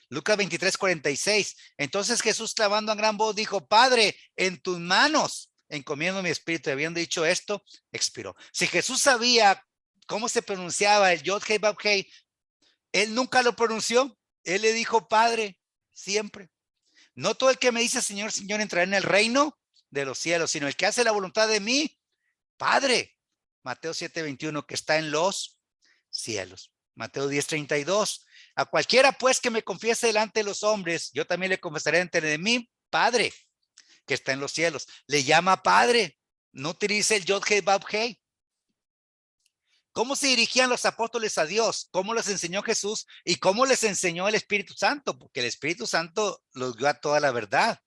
Lucas 23:46. Entonces Jesús, clamando a gran voz, dijo, Padre, en tus manos encomiendo mi espíritu. Y habiendo dicho esto, expiró. Si Jesús sabía cómo se pronunciaba el Yod-Heh-Vav-Heh, él nunca lo pronunció. Él le dijo, Padre, siempre. No todo el que me dice Señor, Señor entrará en el reino de los cielos, sino el que hace la voluntad de mí, Padre. Mateo 7:21, que está en los cielos. Mateo 10:32. A cualquiera pues que me confiese delante de los hombres, yo también le confesaré ante de mí, Padre, que está en los cielos. Le llama Padre. No utiliza el Yod-Heh-Vav-Heh. ¿Cómo se dirigían los apóstoles a Dios? ¿Cómo les enseñó Jesús? ¿Y cómo les enseñó el Espíritu Santo? Porque el Espíritu Santo los dio a toda la verdad.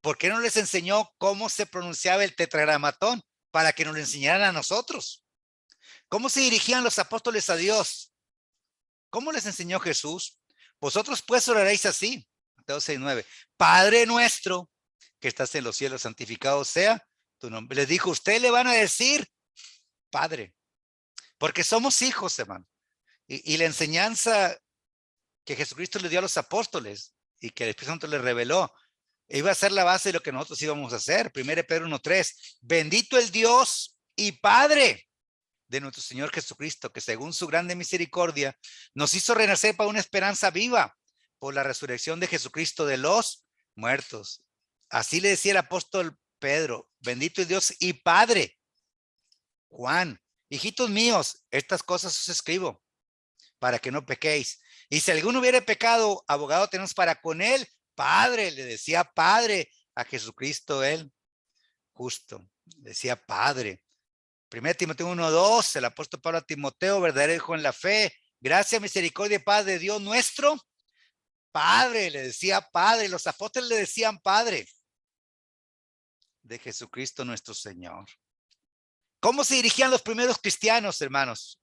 ¿Por qué no les enseñó cómo se pronunciaba el tetragramatón? Para que nos lo enseñaran a nosotros. ¿Cómo se dirigían los apóstoles a Dios? ¿Cómo les enseñó Jesús? Vosotros pues oraréis así. Mateo 6:9. Padre nuestro que estás en los cielos, santificado sea tu nombre. Les dijo, ustedes le van a decir Padre. Porque somos hijos, hermano. Y la enseñanza que Jesucristo le dio a los apóstoles y que el Espíritu Santo les reveló, iba a ser la base de lo que nosotros íbamos a hacer. 1 Pedro 1:3. Bendito el Dios y Padre de nuestro Señor Jesucristo, que según su grande misericordia nos hizo renacer para una esperanza viva por la resurrección de Jesucristo de los muertos. Así le decía el apóstol Pedro, bendito el Dios y Padre. Juan, hijitos míos, estas cosas os escribo para que no pequéis. Y si alguno hubiere pecado, abogado tenemos para con él, Padre. Le decía Padre a Jesucristo, él justo. Le decía Padre. 1 Timoteo 1:2, el apóstol Pablo a Timoteo, verdadero hijo en la fe, gracia, misericordia y paz de Dios nuestro Padre. Le decía Padre. Los apóstoles le decían Padre de Jesucristo nuestro Señor. ¿Cómo se dirigían los primeros cristianos, hermanos?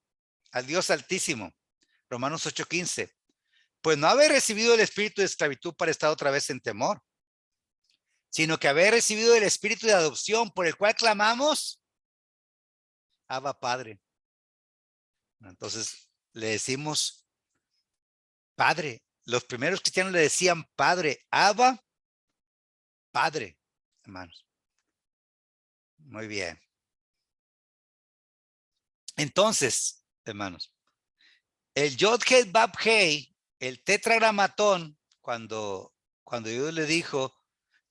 Al Dios Altísimo. Romanos 8:15. Pues no haber recibido el espíritu de esclavitud para estar otra vez en temor, sino que haber recibido el espíritu de adopción por el cual clamamos, Abba Padre. Entonces le decimos Padre. Los primeros cristianos le decían Padre, Abba Padre, hermanos. Muy bien. Entonces, hermanos, el Yod-Heh Vav-Heh, el tetragramatón, cuando Dios le dijo,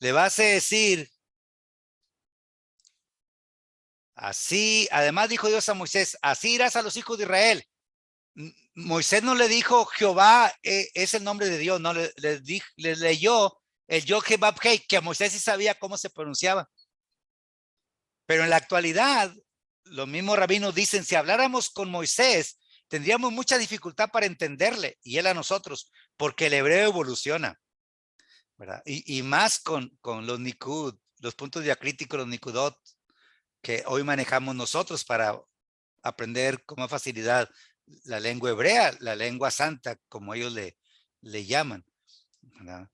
le vas a decir, así, además dijo Dios a Moisés, así irás a los hijos de Israel. Moisés no le dijo Jehová es el nombre de Dios, no, le leyó el Yod-Heh Vav-Heh, que Moisés sí sabía cómo se pronunciaba. Pero en la actualidad, los mismos rabinos dicen, si habláramos con Moisés, tendríamos mucha dificultad para entenderle y él a nosotros, porque el hebreo evoluciona, ¿verdad? Y más con los nikud, los puntos diacríticos, los nikudot, que hoy manejamos nosotros para aprender con más facilidad la lengua hebrea, la lengua santa, como ellos le llaman, ¿verdad?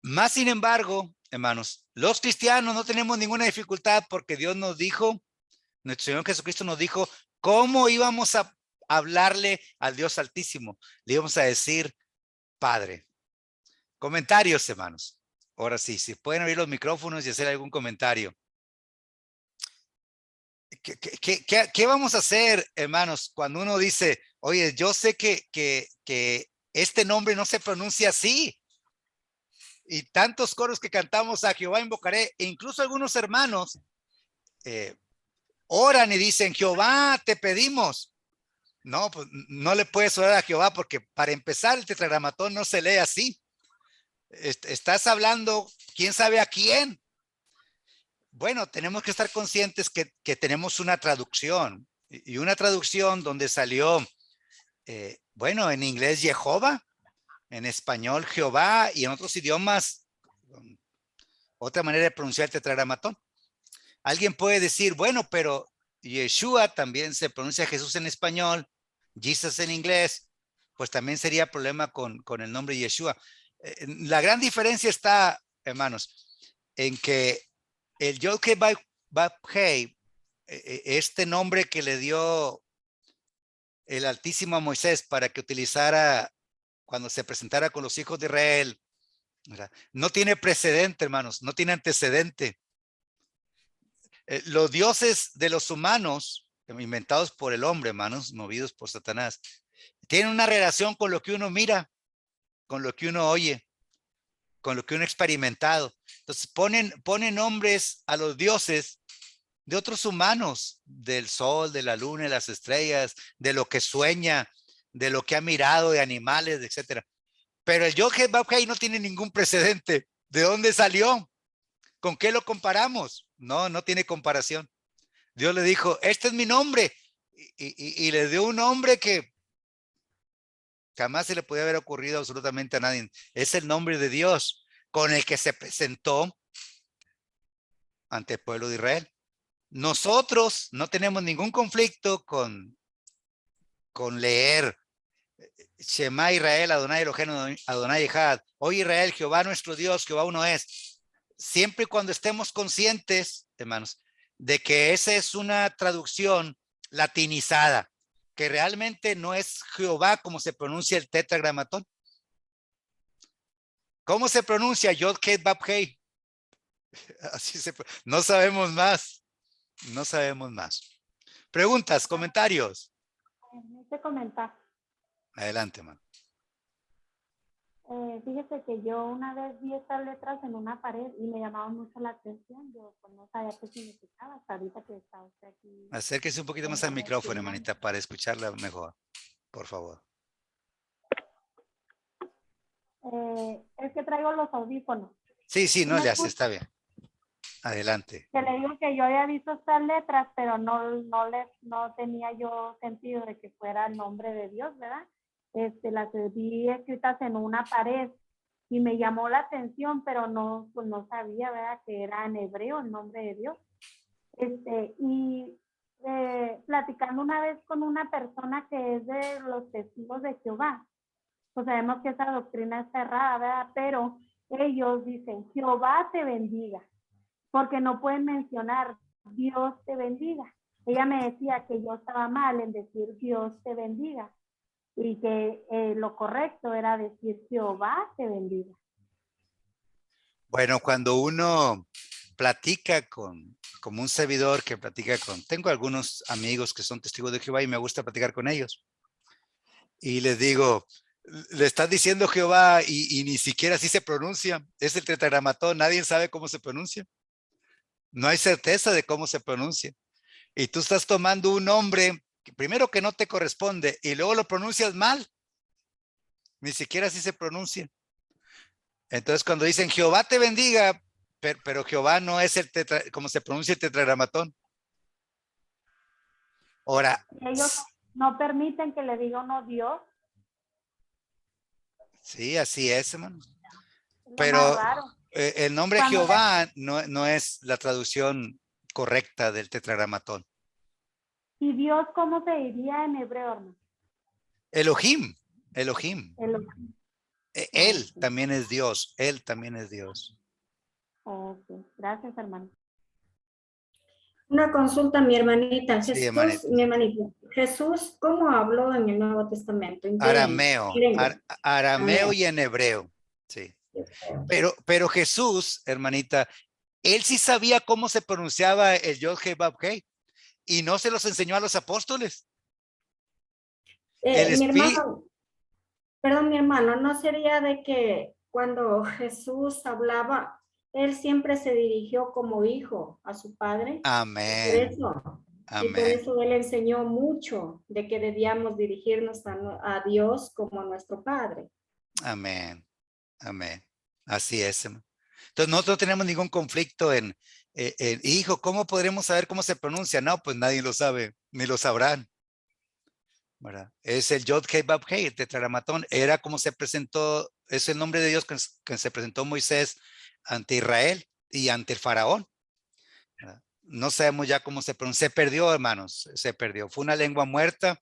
Más sin embargo, hermanos, los cristianos no tenemos ninguna dificultad porque Dios nos dijo, nuestro Señor Jesucristo nos dijo cómo íbamos a hablarle al Dios Altísimo. Le íbamos a decir Padre. Comentarios, hermanos. Ahora sí, si pueden abrir los micrófonos y hacer algún comentario. ¿Qué vamos a hacer, hermanos, cuando uno dice, oye, yo sé que este nombre no se pronuncia así? Y tantos coros que cantamos a Jehová invocaré, e incluso algunos hermanos oran y dicen, Jehová, te pedimos. No, pues no le puedes orar a Jehová porque para empezar el tetragramatón no se lee así. Estás hablando, quién sabe a quién. Bueno, tenemos que estar conscientes que tenemos una traducción y una traducción donde salió, bueno, en inglés Jehová, en español Jehová y en otros idiomas otra manera de pronunciar el tetragramatón. Alguien puede decir, bueno, pero Yeshua también se pronuncia Jesús en español, Jesus en inglés, pues también sería problema con el nombre Yeshua. La gran diferencia está, hermanos, en que el Yod-Heh Vav-Heh, este nombre que le dio el Altísimo a Moisés para que utilizara cuando se presentara con los hijos de Israel, ¿verdad? No tiene precedente, hermanos, no tiene antecedente. Los dioses de los humanos, inventados por el hombre, hermanos, movidos por Satanás, tienen una relación con lo que uno mira, con lo que uno oye, con lo que uno ha experimentado. Entonces ponen nombres a los dioses de otros humanos, del sol, de la luna, de las estrellas, de lo que sueña, de lo que ha mirado, de animales, etcétera. Pero el Yod-Heh Vav-Heh no tiene ningún precedente. ¿De dónde salió? ¿Con qué lo comparamos? No tiene comparación. Dios le dijo, este es mi nombre. Y le dio un nombre que jamás se le podía haber ocurrido absolutamente a nadie. Es el nombre de Dios con el que se presentó ante el pueblo de Israel. Nosotros no tenemos ningún conflicto con leer Shema Israel, Adonai Eloheinu, Adonai Echad. Oye Israel, Jehová nuestro Dios, Jehová uno es. Siempre y cuando estemos conscientes, hermanos, de que esa es una traducción latinizada, que realmente no es Jehová como se pronuncia el tetragramatón. ¿Cómo se pronuncia? Yod-Heh Vav-Heh. Así no sabemos más. No sabemos más. Preguntas, comentarios. Este comentar. Adelante, man. Fíjese que yo una vez vi estas letras en una pared y me llamaban mucho la atención. Yo pues, no sabía qué significaba hasta ahorita que está usted aquí. Acérquese un poquito más al micrófono, hermanita, para escucharla mejor, por favor. Es que traigo los audífonos. Sí, no le hace, está bien. Adelante. Que le digo que yo había visto estas letras, pero no tenía yo sentido de que fuera el nombre de Dios, ¿verdad? Las vi escritas en una pared y me llamó la atención, pero pues no sabía, ¿verdad? Que era en hebreo el nombre de Dios. Platicando una vez con una persona que es de los testigos de Jehová, pues sabemos que esa doctrina es cerrada, ¿verdad? Pero ellos dicen, Jehová te bendiga, porque no pueden mencionar Dios te bendiga. Ella me decía que yo estaba mal en decir Dios te bendiga y que lo correcto era decir Jehová te bendiga. Bueno, cuando uno platica como un servidor que platica tengo algunos amigos que son testigos de Jehová y me gusta platicar con ellos. Y les digo, le estás diciendo Jehová y ni siquiera así se pronuncia. Es el tetragramatón, nadie sabe cómo se pronuncia. No hay certeza de cómo se pronuncia. Y tú estás tomando un nombre, primero que no te corresponde, y luego lo pronuncias mal. Ni siquiera así se pronuncia. Entonces cuando dicen Jehová te bendiga, pero Jehová no es como se pronuncia el tetragramatón. Ahora. Ellos no permiten que le diga uno Dios. Sí, así es, hermano. Es lo Pero más raro. el nombre Cuando Jehová no es la traducción correcta del tetragramatón. ¿Y Dios cómo se diría en hebreo, hermano? Elohim. Elohim. Él también es Dios. Él también es Dios. Ok, gracias, hermano. Una consulta, mi hermanita. Sí, Jesús, hermanita. mi hermanito. Jesús, ¿cómo habló en el Nuevo Testamento? ¿En qué Arameo. lengua? Arameo y en hebreo. Sí. Pero Jesús, hermanita, él sí sabía cómo se pronunciaba el Yod Hei Vav Hei y no se los enseñó a los apóstoles. Mi hermano, perdón, mi hermano, ¿no sería de que cuando Jesús hablaba, él siempre se dirigió como hijo a su padre? Amén. Y por eso él enseñó mucho de que debíamos dirigirnos a Dios como a nuestro Padre. Amén. Amén. Así es. Entonces nosotros no tenemos ningún conflicto en hijo, ¿cómo podremos saber cómo se pronuncia? No, pues nadie lo sabe, ni lo sabrán. ¿Verdad? Es el Yod Hei Vav Hei, el tetragramatón. Era como se presentó, es el nombre de Dios que se presentó Moisés ante Israel y ante el faraón. ¿Verdad? No sabemos ya cómo se pronuncia. Se perdió, hermanos, se perdió. Fue una lengua muerta,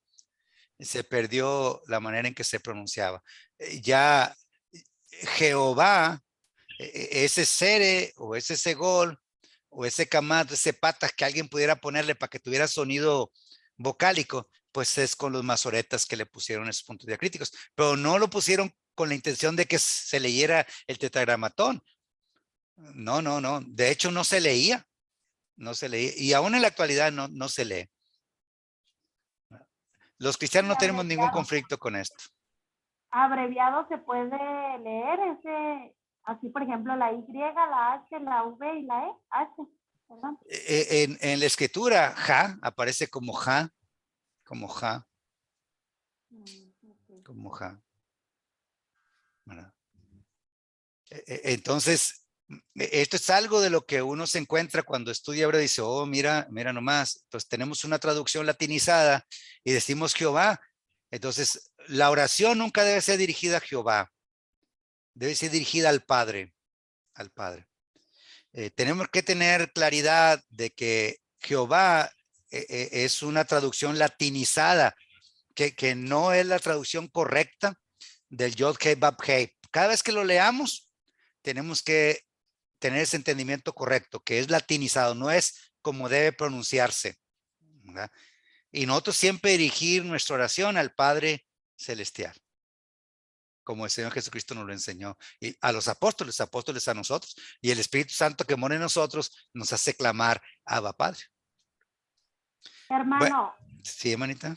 se perdió la manera en que se pronunciaba. Ya Jehová, ese sere o ese segol o ese camat, ese patas que alguien pudiera ponerle para que tuviera sonido vocálico, pues es con los masoretas que le pusieron esos puntos diacríticos, pero no lo pusieron con la intención de que se leyera el tetragramatón. No. De hecho, no se leía. No se leía. Y aún en la actualidad no se lee. Los cristianos no tenemos ningún conflicto con esto. Abreviado se puede leer ese, así por ejemplo la Y, la H, la V y la E, H, ¿verdad? En la escritura, ja, aparece como ja, como ja. Como ja. ¿Verdad? Entonces, esto es algo de lo que uno se encuentra cuando estudia hebreo y dice, oh, mira nomás, pues tenemos una traducción latinizada y decimos Jehová. Entonces, la oración nunca debe ser dirigida a Jehová, debe ser dirigida al Padre, al Padre. Tenemos que tener claridad de que Jehová es una traducción latinizada, que no es la traducción correcta del Yod Hei Vav Hei. Cada vez que lo leamos, tenemos que tener ese entendimiento correcto, que es latinizado, no es como debe pronunciarse, ¿verdad? Y nosotros siempre dirigir nuestra oración al Padre Celestial, como el Señor Jesucristo nos lo enseñó, y a los apóstoles a nosotros, y el Espíritu Santo que mora en nosotros nos hace clamar Abba Padre. Hermano. Bueno, sí, hermanita.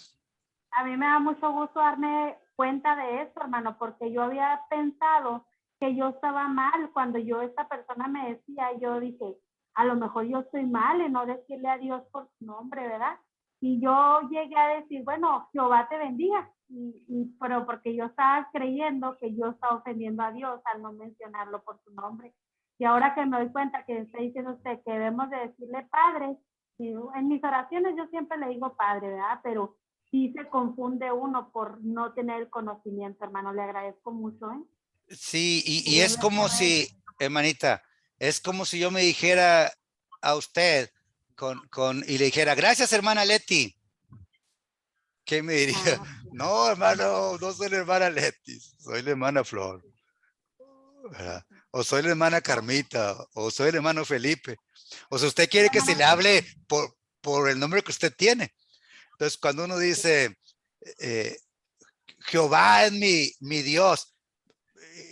A mí me da mucho gusto darme cuenta de esto, hermano, porque yo había pensado que yo estaba mal cuando esta persona me decía, yo dije, a lo mejor yo estoy mal en no decirle a Dios por su nombre, ¿verdad? Y yo llegué a decir, bueno, Jehová te bendiga, pero porque yo estaba creyendo que yo estaba ofendiendo a Dios al no mencionarlo por su nombre. Y ahora que me doy cuenta que está diciendo usted que debemos de decirle Padre, en mis oraciones yo siempre le digo Padre, ¿verdad? Pero sí se confunde uno por no tener conocimiento, hermano. Le agradezco mucho, ¿eh? Sí, y es como si, hermanita, es como si yo me dijera a usted y le dijera, gracias, hermana Leti. ¿Qué me diría? No, hermano, no soy la hermana Leti, soy la hermana Flor. ¿Verdad? O soy la hermana Carmita, o soy el hermano Felipe. O si usted quiere que se le hable por el nombre que usted tiene. Entonces, cuando uno dice, Jehová es mi Dios,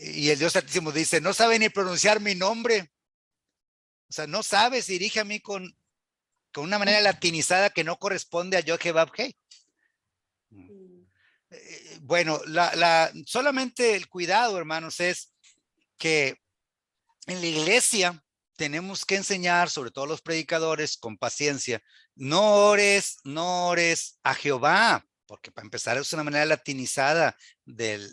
y el Dios Altísimo dice, no sabe ni pronunciar mi nombre. O sea, no sabes, dirige a mí con una manera latinizada que no corresponde a Yod-Heh-Vav-Heh. Bueno, solamente el cuidado, hermanos, es que en la iglesia tenemos que enseñar, sobre todo los predicadores, con paciencia. No ores a Jehová, porque para empezar es una manera latinizada del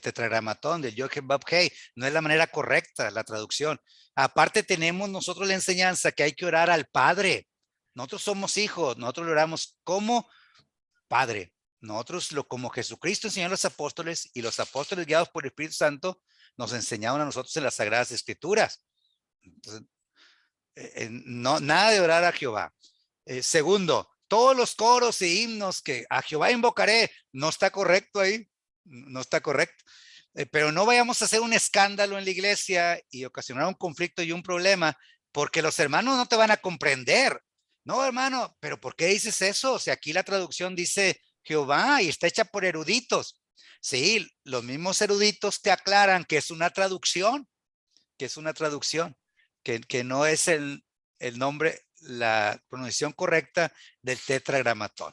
tetragramatón, del Yod-Heh-Vav-Heh. No es la manera correcta, la traducción. Aparte tenemos nosotros la enseñanza que hay que orar al Padre. Nosotros somos hijos, nosotros le oramos como Padre. Nosotros, como Jesucristo enseñó a los apóstoles, y los apóstoles guiados por el Espíritu Santo nos enseñaron a nosotros en las Sagradas Escrituras. Entonces, no, nada de orar a Jehová. Segundo, todos los coros e himnos que a Jehová invocaré, no está correcto ahí, no está correcto. Pero no vayamos a hacer un escándalo en la iglesia y ocasionar un conflicto y un problema, porque los hermanos no te van a comprender. No, hermano, pero ¿por qué dices eso? O sea, aquí la traducción dice Jehová y está hecha por eruditos. Sí, los mismos eruditos te aclaran que es una traducción, que no es el nombre, la pronunciación correcta del tetragramatón.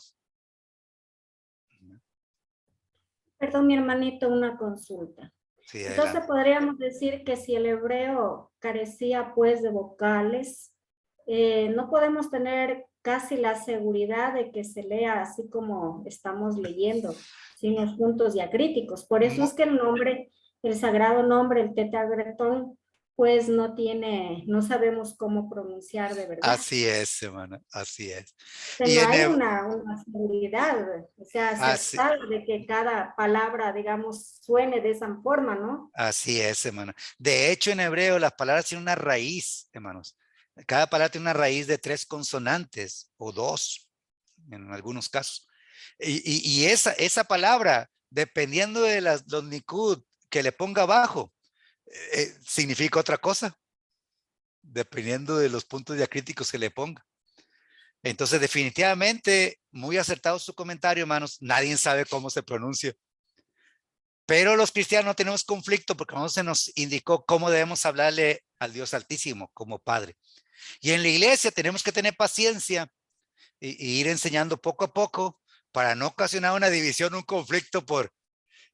Perdón, mi hermanito, una consulta. Sí, Entonces adelante. podríamos decir que si el hebreo carecía pues de vocales, no podemos tener casi la seguridad de que se lea así como estamos leyendo, sin los puntos diacríticos. Por eso es que el nombre, el sagrado nombre, el tetragrammatón, pues no sabemos cómo pronunciar de verdad. Así es, hermana, así es. Pero Y no hay una seguridad, o sea, Así, acertada de que cada palabra, digamos, suene de esa forma, ¿no? así es, hermano. De hecho, en hebreo las palabras tienen una raíz, hermanos. Cada palabra tiene una raíz de 3 consonantes o 2, en algunos casos. Y esa palabra, dependiendo de los nikud que le ponga abajo, significa otra cosa, dependiendo de los puntos diacríticos que le ponga. Entonces, definitivamente, muy acertado su comentario, hermanos. Nadie sabe cómo se pronuncia. Pero los cristianos no tenemos conflicto porque no se nos indicó cómo debemos hablarle al Dios Altísimo como Padre. Y en la iglesia tenemos que tener paciencia y ir enseñando poco a poco para no ocasionar una división, un conflicto por...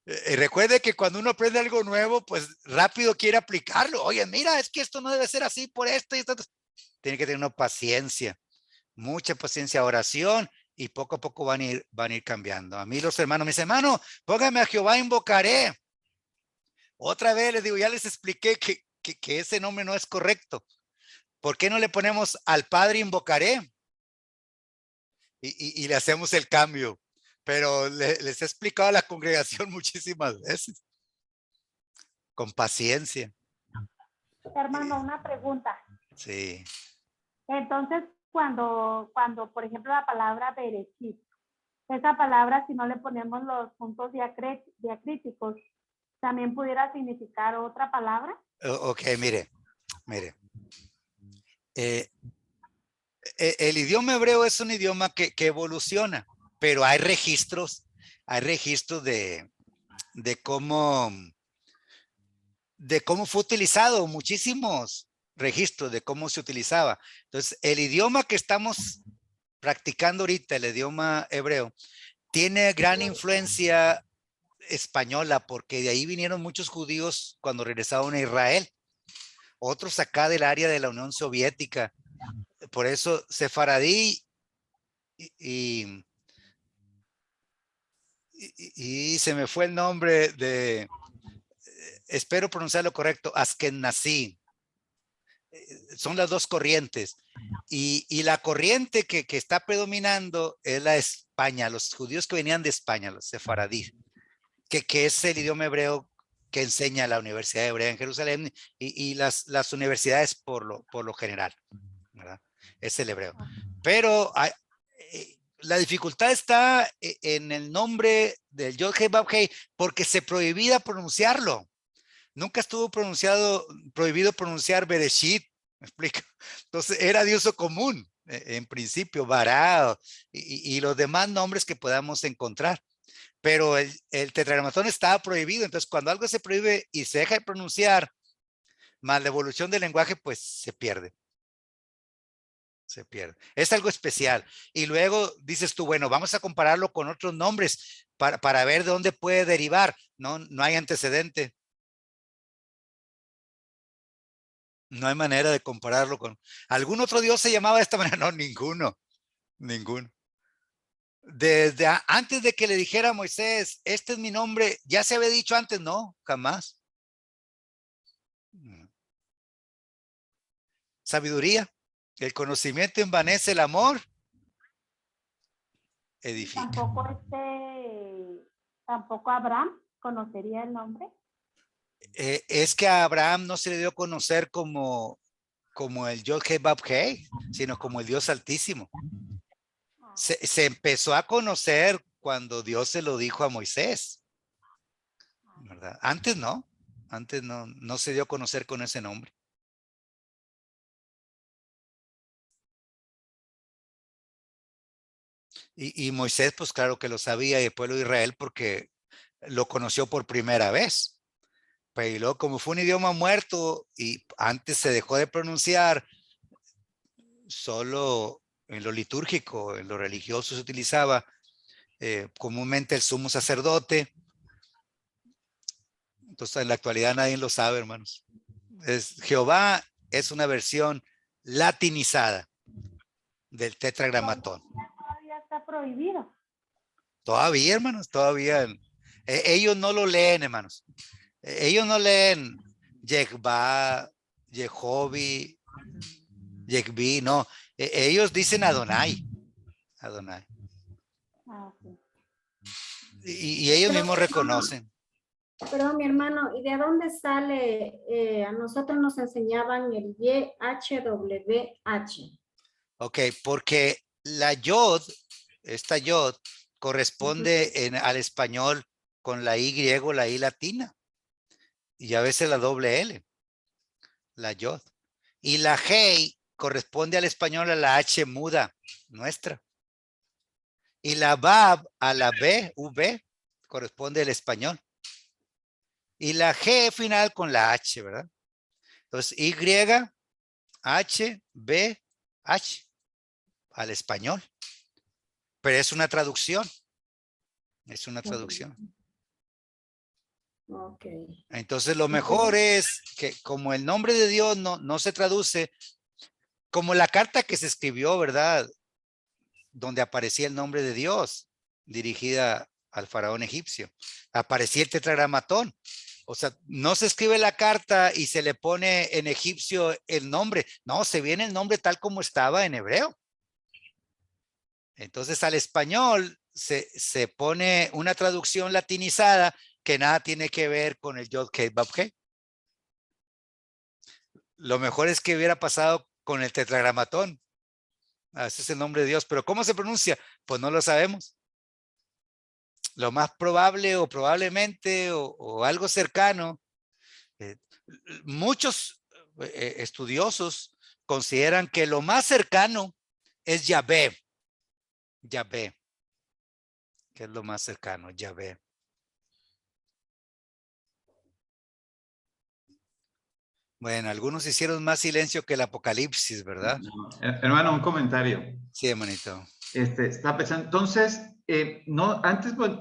recuerde que cuando uno aprende algo nuevo, pues rápido quiere aplicarlo. Oye, mira, es que esto no debe ser así por esto y esto. Tiene que tener una paciencia, mucha paciencia, oración, y poco a poco van a ir cambiando. A mí los hermanos me dicen, hermano, póngame a Jehová invocaré. Otra vez les digo, ya les expliqué que ese nombre no es correcto. ¿Por qué no le ponemos al Padre invocaré? Y le hacemos el cambio. Pero les he explicado a la congregación muchísimas veces. Con paciencia. Hermano, una pregunta. Sí. Entonces, cuando, por ejemplo, la palabra bereshit, esa palabra, si no le ponemos los puntos diacríticos, ¿también pudiera significar otra palabra? Ok, mire. El idioma hebreo es un idioma que evoluciona, pero hay registros de cómo fue utilizado, muchísimos registros de cómo se utilizaba. Entonces, el idioma que estamos practicando ahorita, el idioma hebreo, tiene gran influencia española, porque de ahí vinieron muchos judíos cuando regresaron a Israel, otros acá del área de la Unión Soviética. Por eso sefaradí y se me fue el nombre de, espero pronunciarlo correcto, Askenazí. Son las dos corrientes. Y la corriente que está predominando es la de España, los judíos que venían de España, los sefaradí, que es el idioma hebreo que enseña la Universidad Hebrea en Jerusalén y las universidades por lo general, ¿verdad? Es el hebreo. Pero la dificultad está en el nombre del Yod-Heh-Vav-Heh porque se prohibía pronunciarlo. Nunca estuvo prohibido pronunciar Bereshit, ¿me explico? Entonces era de uso común, en principio, Bará y los demás nombres que podamos encontrar. Pero el tetragramatón estaba prohibido, entonces cuando algo se prohíbe y se deja de pronunciar, más la evolución del lenguaje, pues se pierde. Se pierde. Es algo especial. Y luego dices tú, bueno, vamos a compararlo con otros nombres para ver de dónde puede derivar. No, no hay antecedente. No hay manera de compararlo con... ¿Algún otro Dios se llamaba de esta manera? No, ninguno. Ninguno. Desde antes de que le dijera a Moisés, este es mi nombre, ¿ya se había dicho antes? No, jamás. Sabiduría. El conocimiento envanece, el amor edifica. Tampoco Abraham conocería el nombre. Es que a Abraham no se le dio a conocer como el Yod-Heh-Vav-Heh, sino como el Dios Altísimo. Se empezó a conocer cuando Dios se lo dijo a Moisés, ¿verdad? Antes no se dio a conocer con ese nombre. Y Moisés, pues claro que lo sabía, y el pueblo de Israel, porque lo conoció por primera vez. Pero luego, como fue un idioma muerto y antes se dejó de pronunciar, solo en lo litúrgico, en lo religioso se utilizaba comúnmente el sumo sacerdote. Entonces en la actualidad nadie lo sabe, hermanos. Jehová es una versión latinizada del tetragramatón. Todavía está prohibido. Todavía, hermanos, todavía. Ellos no lo leen, hermanos. Ellos no leen Yehvá, Yehovi, Yehvi, no. Ellos dicen Adonai. Adonai. Y ellos mismos reconocen. Pero mi hermano, ¿y de dónde sale? A nosotros nos enseñaban el YHWH. Ok, porque la Yod, esta Yod, corresponde al español con la Y, la I latina. Y a veces la doble L, la Yod. Y la G corresponde al español a la H muda nuestra. Y la Vav a la B, V, corresponde al español. Y la G final con la H, ¿verdad? Entonces, Y, H, B, H, al español. Pero es una traducción. Es una traducción. Ok. Entonces, lo mejor es que como el nombre de Dios no se traduce, como la carta que se escribió, ¿verdad? Donde aparecía el nombre de Dios, dirigida al faraón egipcio. Aparecía el tetragramatón. O sea, no se escribe la carta y se le pone en egipcio el nombre. No, se viene el nombre tal como estaba en hebreo. Entonces, al español se pone una traducción latinizada que nada tiene que ver con el Yod-Heh-Vav-Heh. Lo mejor es que hubiera pasado con el tetragramatón. Ese es el nombre de Dios. Pero ¿cómo se pronuncia? Pues no lo sabemos. Lo más probable o probablemente o algo cercano. Muchos estudiosos consideran que lo más cercano es Yahvé. Yahvé. Que es lo más cercano, Yahvé. Bueno, algunos hicieron más silencio que el Apocalipsis, ¿verdad? No, hermano, un comentario. Sí, hermanito. Estaba pensando, entonces, no, antes pues,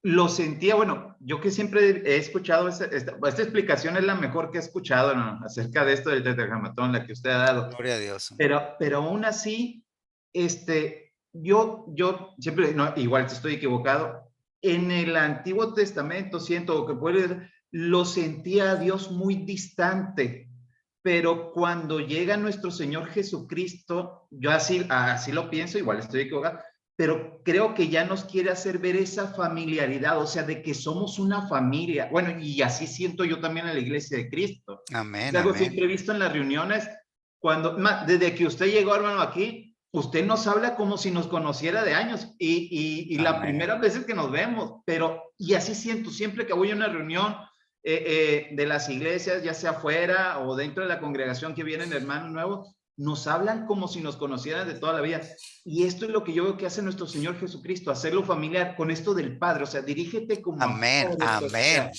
lo sentía, bueno, yo que siempre he escuchado, esta explicación es la mejor que he escuchado, ¿no? Acerca de esto del tetragramatón, la que usted ha dado. Gloria a Dios. Pero aún así, yo siempre, no, igual estoy equivocado, en el Antiguo Testamento siento que lo sentía a Dios muy distante, pero cuando llega nuestro Señor Jesucristo, yo así lo pienso, igual estoy equivocado, pero creo que ya nos quiere hacer ver esa familiaridad, o sea, de que somos una familia. Bueno, y así siento yo también en la Iglesia de Cristo. Amén, Es algo amén. siempre he visto en las reuniones, desde que usted llegó, hermano, aquí, usted nos habla como si nos conociera de años, y la primera vez que nos vemos, y así siento, siempre que voy a una reunión de las iglesias, ya sea afuera o dentro de la congregación que vienen hermanos nuevos, nos hablan como si nos conocieran de toda la vida. Y esto es lo que yo veo que hace nuestro Señor Jesucristo, hacerlo familiar con esto del Padre, o sea, dirígete como amén, amén.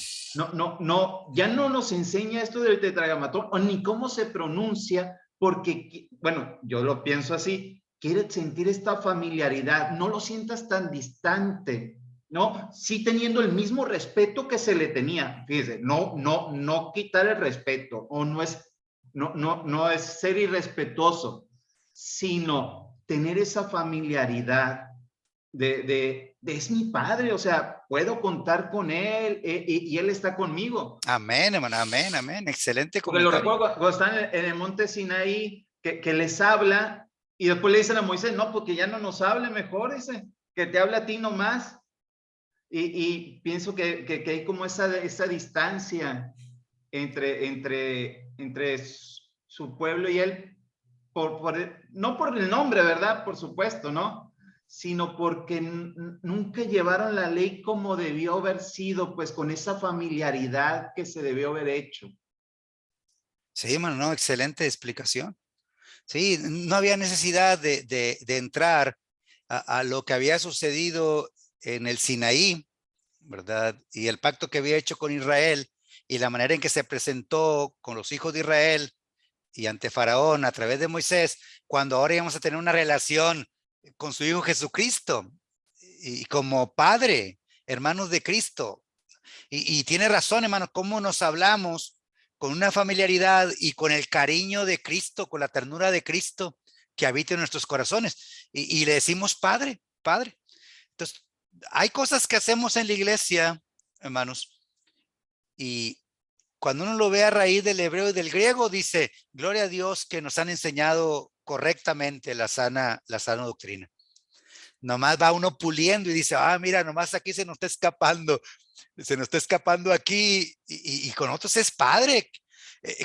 Ya no nos enseña esto del tetragramatón, o ni cómo se pronuncia, porque, bueno, yo lo pienso así, quiere sentir esta familiaridad, no lo sientas tan distante, ¿no? Sí teniendo el mismo respeto que se le tenía, fíjese, no quitar el respeto, o no es ser irrespetuoso, sino tener esa familiaridad de es mi padre, o sea, puedo contar con él y él está conmigo. Amén, hermano, amén, amén. Excelente Porque lo comentario. recuerdo cuando están en el monte Sinaí, que les habla y después le dicen a Moisés, no, porque ya no nos hable, mejor dice, que te hable a ti nomás. Y pienso que hay como esa distancia entre su pueblo y él, no por el nombre, ¿verdad? Por supuesto, ¿no? Sino porque nunca llevaron la ley como debió haber sido, pues con esa familiaridad que se debió haber hecho. Sí, hermano, no, excelente explicación. Sí, no había necesidad de entrar a lo que había sucedido en el Sinaí, ¿verdad? Y el pacto que había hecho con Israel y la manera en que se presentó con los hijos de Israel y ante Faraón a través de Moisés, cuando ahora íbamos a tener una relación con su hijo Jesucristo y como padre, hermanos de Cristo. Y tiene razón, hermano, cómo nos hablamos con una familiaridad y con el cariño de Cristo, con la ternura de Cristo que habita en nuestros corazones. Y le decimos Padre, Padre. Entonces, hay cosas que hacemos en la iglesia, hermanos, y cuando uno lo ve a raíz del hebreo y del griego, dice, gloria a Dios que nos han enseñado correctamente la sana doctrina. Nomás va uno puliendo y dice, mira, nomás aquí se nos está escapando aquí, y con otros es Padre.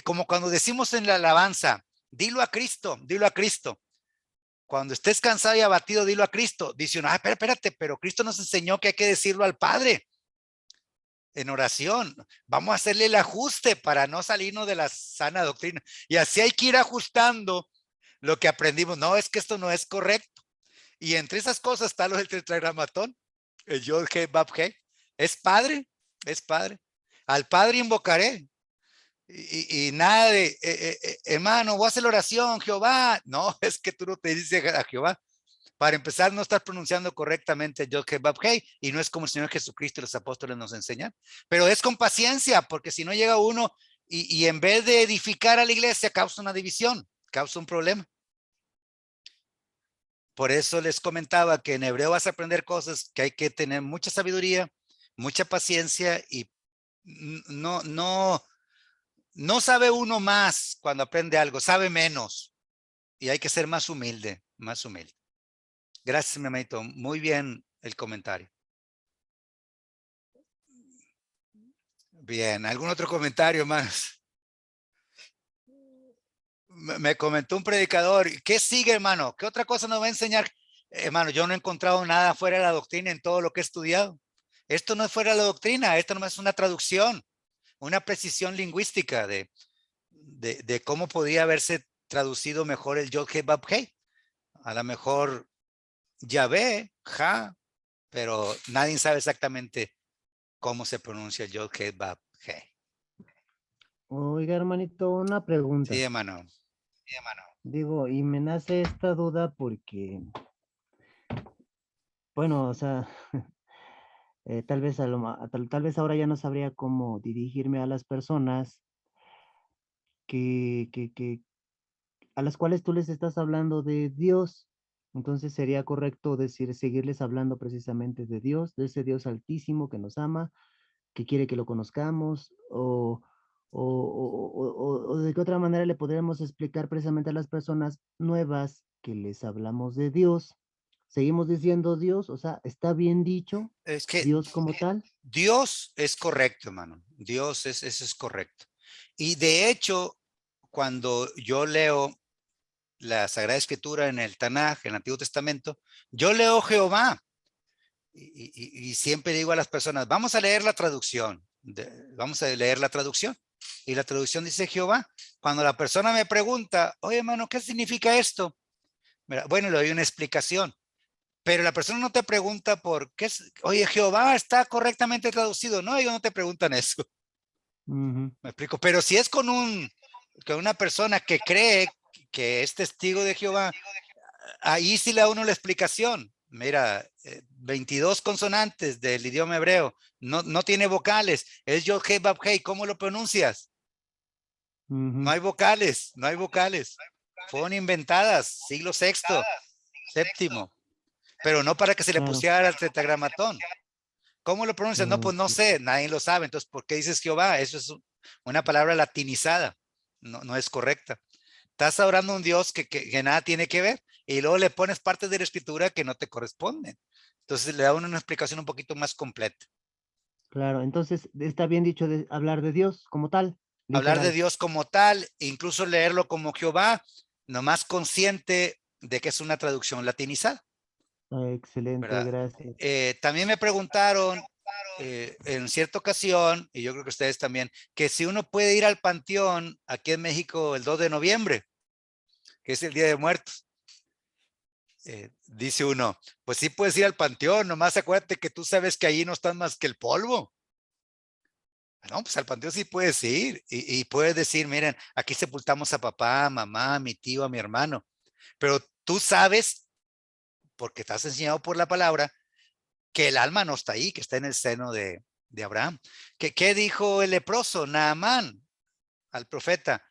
Como cuando decimos en la alabanza, dilo a Cristo, dilo a Cristo. Cuando estés cansado y abatido, dilo a Cristo. Dice uno, espérate, pero Cristo nos enseñó que hay que decirlo al Padre en oración. Vamos a hacerle el ajuste para no salirnos de la sana doctrina. Y así hay que ir ajustando lo que aprendimos. No, es que esto no es correcto. Y entre esas cosas está lo del tetragramatón, el Yod He Vav He. Es Padre, es Padre. Al Padre invocaré. Y nada de, hermano, voy a hacer la oración, Jehová. No, es que tú no te dices a Jehová. Para empezar, no estás pronunciando correctamente Yod He Vav He, y no es como el Señor Jesucristo y los apóstoles nos enseñan. Pero es con paciencia, porque si no llega uno y en vez de edificar a la iglesia, causa una división, causa un problema. Por eso les comentaba que en hebreo vas a aprender cosas que hay que tener mucha sabiduría, mucha paciencia, y no sabe uno más cuando aprende algo, sabe menos, y hay que ser más humilde, más humilde. Gracias, mi hermanito. Muy bien el comentario. Bien, ¿algún otro comentario más? Me comentó un predicador, ¿qué sigue, hermano? ¿Qué otra cosa nos va a enseñar? Hermano, yo no he encontrado nada fuera de la doctrina en todo lo que he estudiado. Esto no es fuera de la doctrina, esto no es una traducción, una precisión lingüística de cómo podría haberse traducido mejor el Yod He Vav He. A lo mejor Yahvé, Ja, pero nadie sabe exactamente cómo se pronuncia el Yod He Vav He. Oiga, hermanito, una pregunta. Sí, hermano. Digo, y me nace esta duda porque, bueno, o sea, tal vez tal vez ahora ya no sabría cómo dirigirme a las personas a las cuales tú les estás hablando de Dios. Entonces sería correcto seguirles hablando precisamente de Dios, de ese Dios altísimo que nos ama, que quiere que lo conozcamos, o de qué otra manera le podríamos explicar precisamente a las personas nuevas que les hablamos de Dios. Seguimos diciendo Dios, o sea, ¿está bien dicho Es que Dios como tal? Dios es correcto, hermano. Dios eso es correcto. Y de hecho, cuando yo leo la Sagrada Escritura en el Tanaj, en el Antiguo Testamento, yo leo Jehová. Y siempre digo a las personas, vamos a leer la traducción. Vamos a leer la traducción. Y la traducción dice Jehová. Cuando la persona me pregunta, oye, hermano, ¿qué significa esto? Bueno, le doy una explicación. Pero la persona no te pregunta por qué, oye, Jehová está correctamente traducido. No, ellos no te preguntan eso. Me explico. Pero si es con una persona que cree que es testigo de Jehová, ahí sí le da uno la explicación. Mira, 22 consonantes del idioma hebreo, no tiene vocales, es Yod Hei Vav Hei, ¿cómo lo pronuncias? No hay vocales, no hay vocales. Fueron inventadas, siglo sexto, séptimo, pero no para que se le Claro. pusiera al tetragramatón. ¿Cómo lo pronuncias? No, pues no sé, nadie lo sabe. Entonces, ¿por qué dices Jehová? Eso es una palabra latinizada, no es correcta. Estás adorando a un Dios que nada tiene que ver y luego le pones partes de la escritura que no te corresponden. Entonces le da una explicación un poquito más completa. Claro, entonces está bien dicho de hablar de Dios como tal. Hablar de literal. Dios como tal, incluso leerlo como Jehová, nomás consciente de que es una traducción latinizada. Excelente, ¿Verdad? gracias. También me preguntaron en cierta ocasión, y yo creo que ustedes también, que si uno puede ir al panteón aquí en México el 2 de noviembre, que es el Día de Muertos. Dice uno, pues sí puedes ir al panteón, nomás acuérdate que tú sabes que ahí no están más que el polvo. No, pues al panteón sí puedes ir y puedes decir, miren, aquí sepultamos a papá, mamá, a mi tío, a mi hermano, pero tú sabes, porque estás enseñado por la palabra, que el alma no está ahí, que está en el seno de Abraham. ¿Qué dijo el leproso, Naamán, al profeta?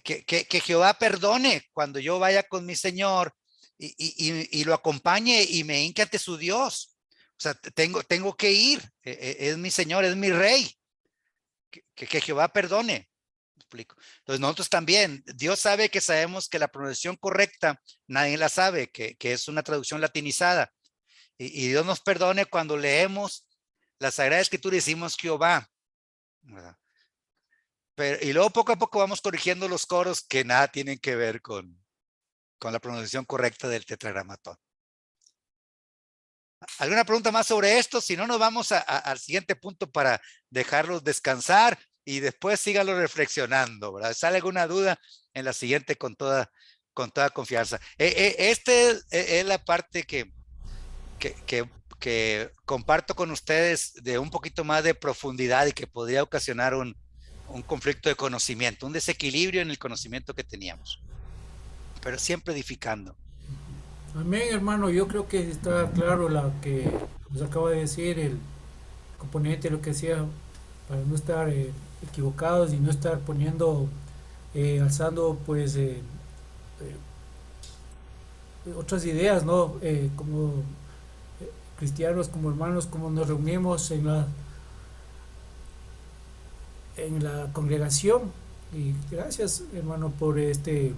Que Jehová perdone cuando yo vaya con mi Señor y lo acompañe y me hinque ante su Dios. O sea, tengo que ir, es mi Señor, es mi Rey. Que Jehová perdone. ¿Me explico? Entonces nosotros también, Dios sabe que sabemos que la pronunciación correcta, nadie la sabe, que es una traducción latinizada. Y Dios nos perdone cuando leemos la Sagrada Escritura y decimos Jehová, ¿verdad? Y luego poco a poco vamos corrigiendo los coros que nada tienen que ver con la pronunciación correcta del tetragramatón. ¿Alguna pregunta más sobre esto? Si no, nos vamos al siguiente punto para dejarlos descansar y después síganlo reflexionando, ¿verdad? ¿Sale alguna duda? En la siguiente con toda confianza. Esta es la parte que comparto con ustedes de un poquito más de profundidad y que podría ocasionar un conflicto de conocimiento, un desequilibrio en el conocimiento que teníamos, pero siempre edificando. Amén, hermano. Yo creo que está claro lo que nos acaba de decir el componente, lo que decía, para no estar equivocados y no estar poniendo, alzando pues otras ideas, ¿no? Como cristianos, como hermanos, como nos reunimos en la congregación. Y gracias, hermano, por este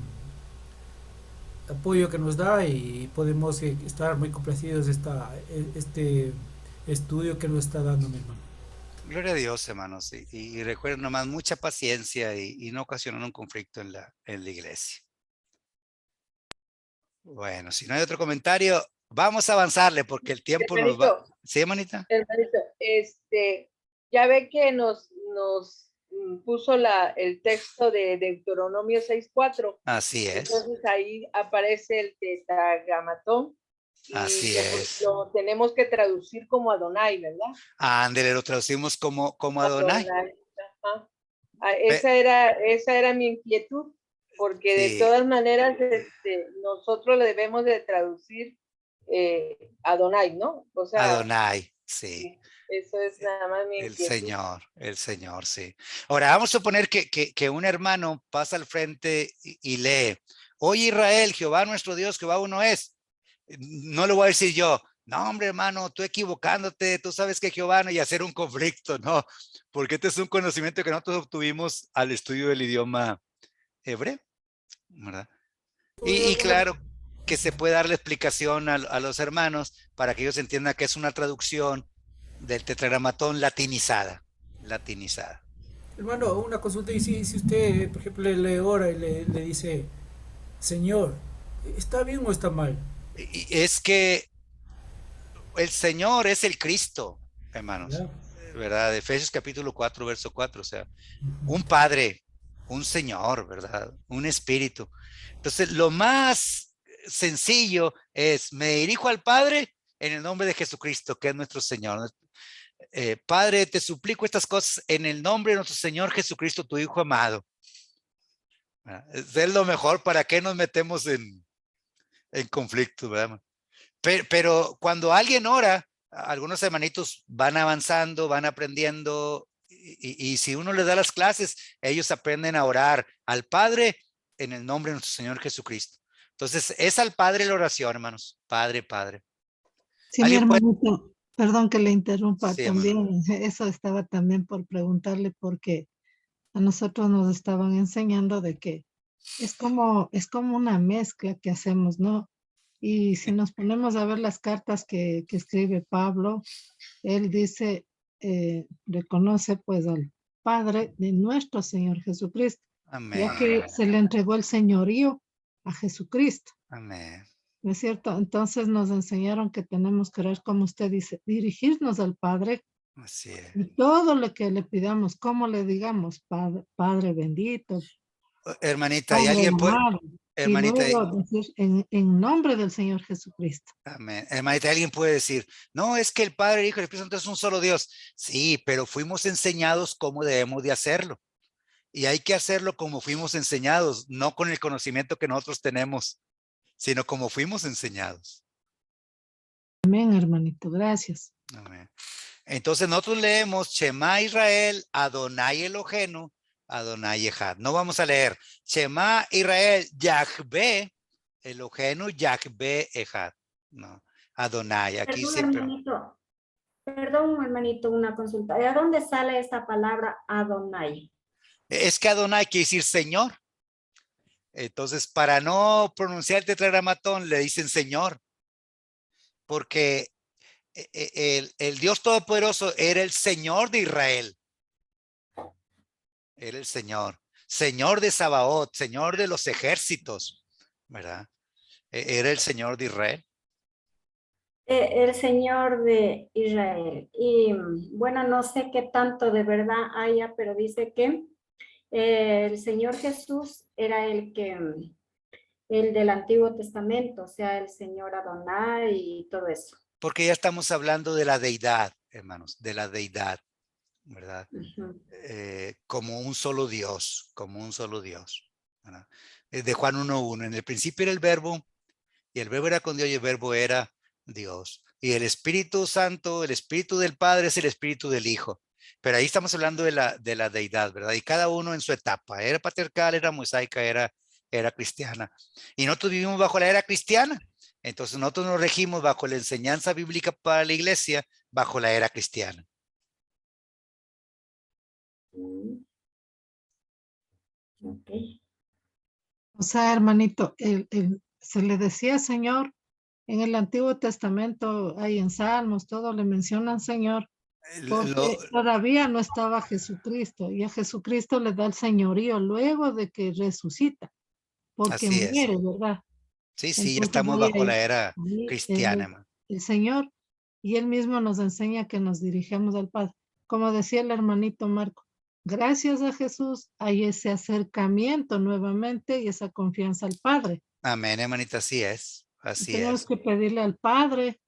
apoyo que nos da y podemos estar muy complacidos de este estudio que nos está dando, mi hermano. Gloria a Dios, hermanos, y recuerden nomás mucha paciencia y no ocasionar un conflicto en la iglesia. Bueno, si no hay otro comentario, vamos a avanzarle porque el tiempo nos va. ¿Sí, hermanita? Hermanito, ya ve que nos puso el texto de Deuteronomio 6:4. Así es. Entonces ahí aparece el tetragramatón. Así es. Lo tenemos que traducir como Adonai, ¿verdad? Ándele, lo traducimos como Adonai. Ajá. Esa era mi inquietud, porque Sí. de todas maneras nosotros le debemos de traducir Adonai, ¿no? O sea, Adonai, sí. Eso es nada más mi inquietud. El Señor, sí. Ahora, vamos a suponer que un hermano pasa al frente y lee, oye Israel, Jehová nuestro Dios, Jehová uno es. No le voy a decir yo, no hombre hermano, tú equivocándote, tú sabes que Jehová no, y hacer un conflicto, no, porque este es un conocimiento que nosotros obtuvimos al estudio del idioma hebreo, ¿verdad? Y claro que se puede dar la explicación a los hermanos para que ellos entiendan que es una traducción del tetragramatón latinizada. Hermano, una consulta, y si usted, por ejemplo, le ora y le dice, Señor, ¿está bien o está mal? Y es que el Señor es el Cristo, hermanos, ¿verdad? Efesios capítulo 4, verso 4, o sea, un Padre, un Señor, ¿verdad? Un Espíritu. Entonces, lo más sencillo es, me dirijo al Padre en el nombre de Jesucristo, que es nuestro Señor. Padre, te suplico estas cosas en el nombre de nuestro Señor Jesucristo, tu Hijo amado. Es lo mejor. ¿Para qué nos metemos en conflictos, verdad? Pero cuando alguien ora, algunos hermanitos van avanzando, van aprendiendo, y si uno les da las clases, ellos aprenden a orar al Padre en el nombre de nuestro Señor Jesucristo. Entonces, es al Padre la oración, hermanos. Padre, Padre. Sí, mi ¿Alguien puede? hermanito, perdón que le interrumpa, Sí, hermano. también eso estaba también por preguntarle porque a nosotros nos estaban enseñando de que es como una mezcla que hacemos, ¿no? Y si nos ponemos a ver las cartas que escribe Pablo, él dice, reconoce pues al Padre de nuestro Señor Jesucristo, Amén. ya que se le entregó el señorío a Jesucristo, Amén. ¿no es cierto? Entonces nos enseñaron que tenemos que orar, como usted dice, dirigirnos al Padre Así es. y todo lo que le pidamos, como le digamos, Padre bendito, Hermanita, ¿y Padre alguien puede? amado, y Hermanita, luego decir en nombre del Señor Jesucristo. amén. Hermanita, alguien puede decir, no, es que el Padre, el Hijo y el Espíritu Santo es un solo Dios. Sí, pero fuimos enseñados cómo debemos de hacerlo. Y hay que hacerlo como fuimos enseñados, no con el conocimiento que nosotros tenemos, sino como fuimos enseñados. Amén, hermanito, gracias. Amén. Entonces nosotros leemos Shema Israel, Adonai Elohenu, Adonai Echad. No vamos a leer Shema Israel, Yahvé Elohenu, Yahvé Echad. No, Adonai, aquí Perdón, siempre. hermanito, una consulta. ¿De dónde sale esa palabra Adonai? Es que Adonai quiere decir Señor. Entonces, para no pronunciar el tetragramatón, le dicen Señor. Porque el Dios Todopoderoso era el Señor de Israel. Era el Señor. Señor de Sabaoth, Señor de los ejércitos, ¿verdad? Era el Señor de Israel. El Señor de Israel. Y bueno, no sé qué tanto de verdad haya, pero dice que el Señor Jesús era el del Antiguo Testamento, o sea, el Señor Adonai y todo eso. Porque ya estamos hablando de la deidad, hermanos, de la deidad, ¿verdad? Como un solo Dios, ¿verdad? De Juan 1:1, en el principio era el verbo, y el verbo era con Dios, y el verbo era Dios. Y el Espíritu Santo, el Espíritu del Padre es el Espíritu del Hijo. Pero ahí estamos hablando de la deidad, ¿verdad? Y cada uno en su etapa. Era patriarcal, era mosaica, era cristiana. Y nosotros vivimos bajo la era cristiana. Entonces nosotros nos regimos bajo la enseñanza bíblica para la iglesia, bajo la era cristiana. Okay. O sea, hermanito, se le decía Señor, en el Antiguo Testamento, hay en Salmos, todo le mencionan Señor, porque todavía no estaba Jesucristo, y a Jesucristo le da el señorío luego de que resucita, porque Así es. muere, ¿verdad? Sí, Entonces, estamos bajo la era cristiana. El Señor, y Él mismo nos enseña que nos dirigimos al Padre. Como decía el hermanito Marco, gracias a Jesús hay ese acercamiento nuevamente y esa confianza al Padre. Amén, hermanita, así es. Así Tenemos es. que pedirle al Padre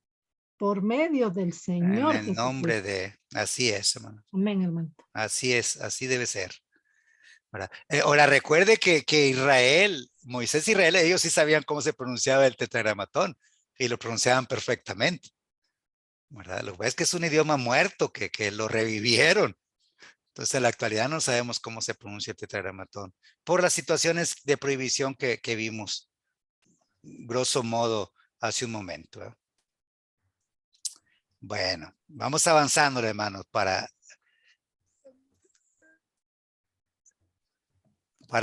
por medio del Señor. En el nombre de, así es, hermano. Amén, hermano. Así es, así debe ser. Ahora recuerde que Israel, Moisés y Israel, ellos sí sabían cómo se pronunciaba el tetragramatón y lo pronunciaban perfectamente, ¿verdad? Lo que pasa es que es un idioma muerto que lo revivieron. Entonces en la actualidad no sabemos cómo se pronuncia el tetragramatón por las situaciones de prohibición que vimos, grosso modo, hace un momento, ¿eh? Bueno, vamos avanzando, hermanos, para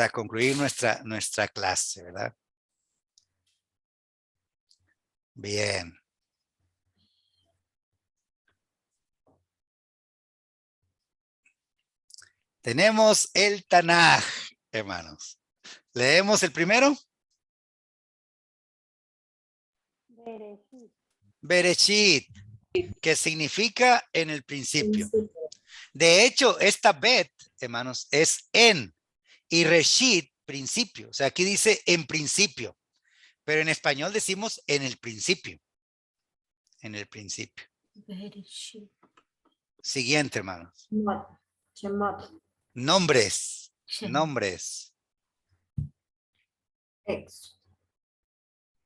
concluir nuestra clase, ¿verdad? Bien. Tenemos el Tanaj, hermanos. ¿Leemos el primero? Bereshit, que significa en el principio. De hecho, esta bet, hermanos, es en, y Reshit, principio. O sea, aquí dice en principio, pero en español decimos en el principio. En el principio. Siguiente, hermanos. Nombres. Nombres. Éxodo.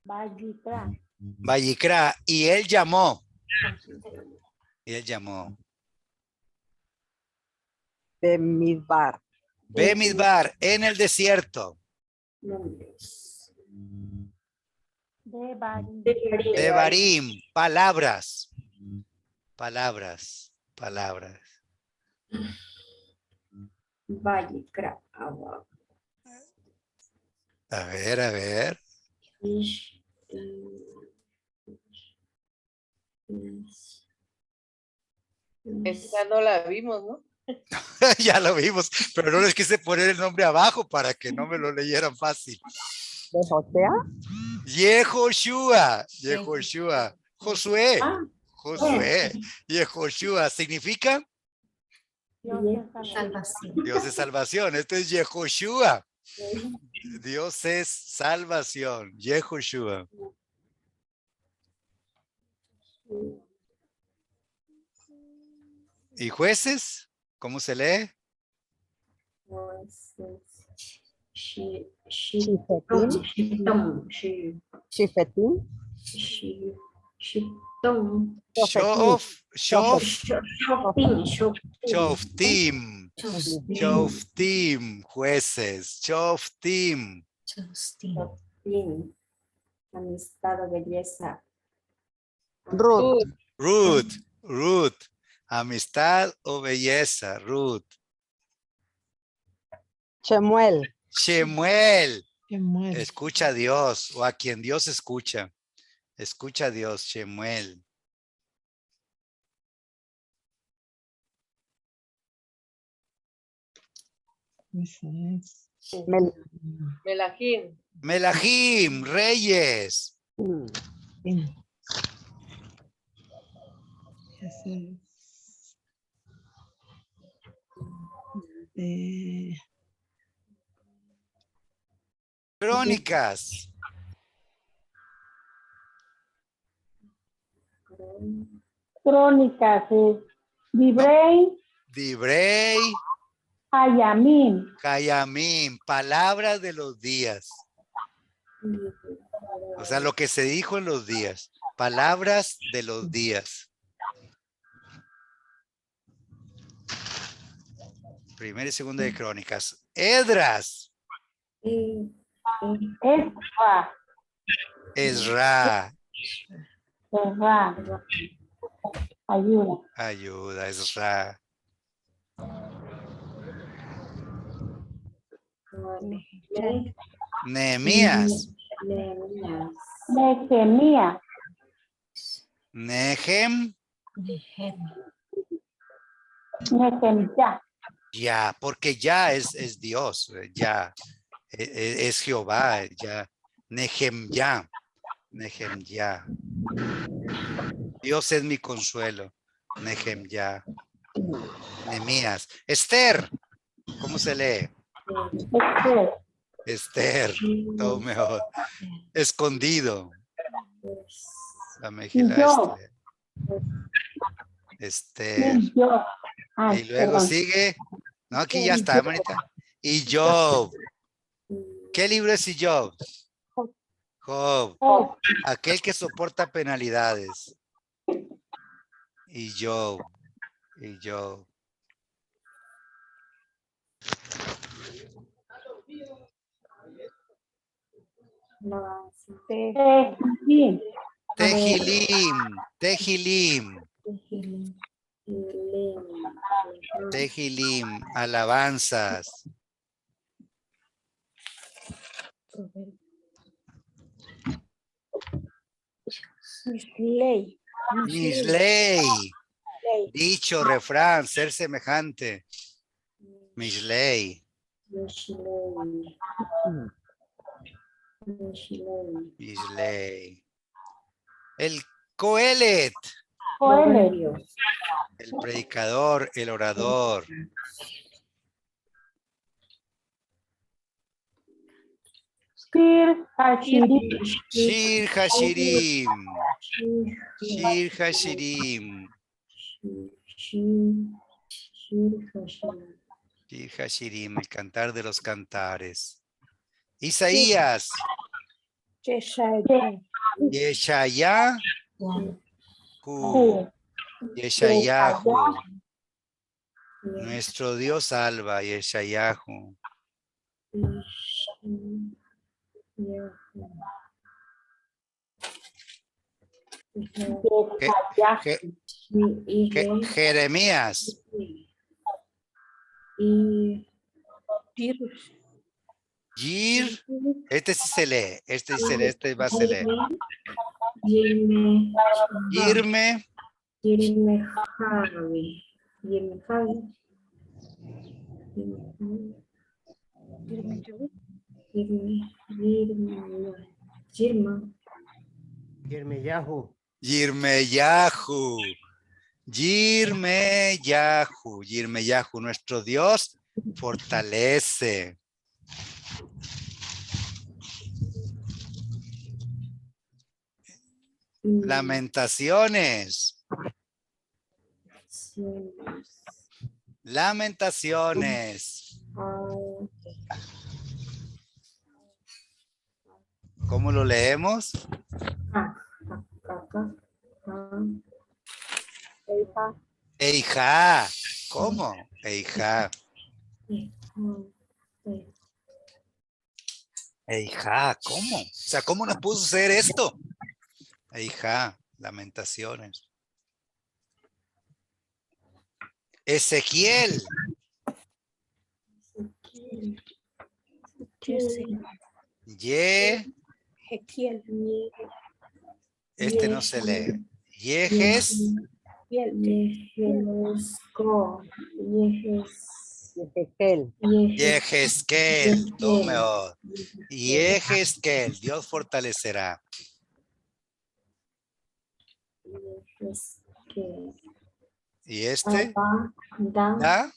Vayikra. Vayikra, y él llamó. Y él llamó. Bemidbar. Bemidbar, en el desierto. Nombres. Devarim. Devarim, palabras. Palabras, palabras. Vayikra. Abba. A ver, a ver. Ish. Esa no la vimos, ¿no? Ya lo vimos, pero no les quise poner el nombre abajo para que no me lo leyeran fácil. ¿De Josea? Yehoshua, Yehoshua, Josué, Ah, Josué, Yehoshua, ¿significa? Dios es salvación. Dios es salvación. Este es Yehoshua. Dios es salvación. Yehoshua. ¿Y jueces? ¿Cómo se lee? Shifetim. Shof, Shoftim. Shoftim, Shoftim, jueces, Shoftim. Amistad o belleza. Ruth. Ruth, amistad o belleza, Ruth. Shemuel. Shemuel, Que muere. escucha a Dios o a quien Dios escucha. Escucha a Dios, Shemuel. Esa es. Melahim. Melahim, reyes. Bien. Esa es. Crónicas. Crónicas es Dibrei Dibrei, Hayamim. Hayamim, palabras de los días. O sea, lo que se dijo en los días. Palabras de los días. Primera y segunda de Crónicas. Edras. Esra. Ezra. Esra. Ayuda. Ayuda, Ezra. Nehemías. Nehemías. Nehem. Nehemías. Ya, porque ya es Dios. Ya. Es Jehová. Ya. Nehem ya. Nehem ya. Dios es mi consuelo. Nehem ya. Nehemías. Esther. ¿Cómo se lee? Esther. Todo mejor. Escondido. La Megilá Yo. Esther. Yo. Y luego sigue. No, aquí ya está, manita. Y Job. ¿Qué libro es Job? Job. Aquel que soporta penalidades. Y Job. Y Job. Tehilim. Tehilim. Tehilim. Alabanzas. Misley. Dicho, refrán, ser semejante. Misley. Misley. El Coelet. El predicador, el orador. Shir Hashirim. Shir Hashirim. Shir Hashirim, el cantar de los cantares. Isaías. Yeshayahu. Yeshayahu. Nuestro Dios salva, Yeshayahu. Jeremías. Yir. Este sí se lee. Este sí se lee. Este va a se leer. Irme. Yirmeyahu. Yirmeyahu. Yirmeyahu. Yirmeyahu. Nuestro Dios fortalece. Lamentaciones. Lamentaciones. ¿Cómo lo leemos? Eija. ¿Cómo? Eija. Eija, ¿cómo? O sea, ¿cómo nos pudo suceder esto? Eija, lamentaciones. Ezequiel. Este no se lee. Yejes. Yehezkel. Yehezkel. Dios fortalecerá. ¿Y este? ¿Da?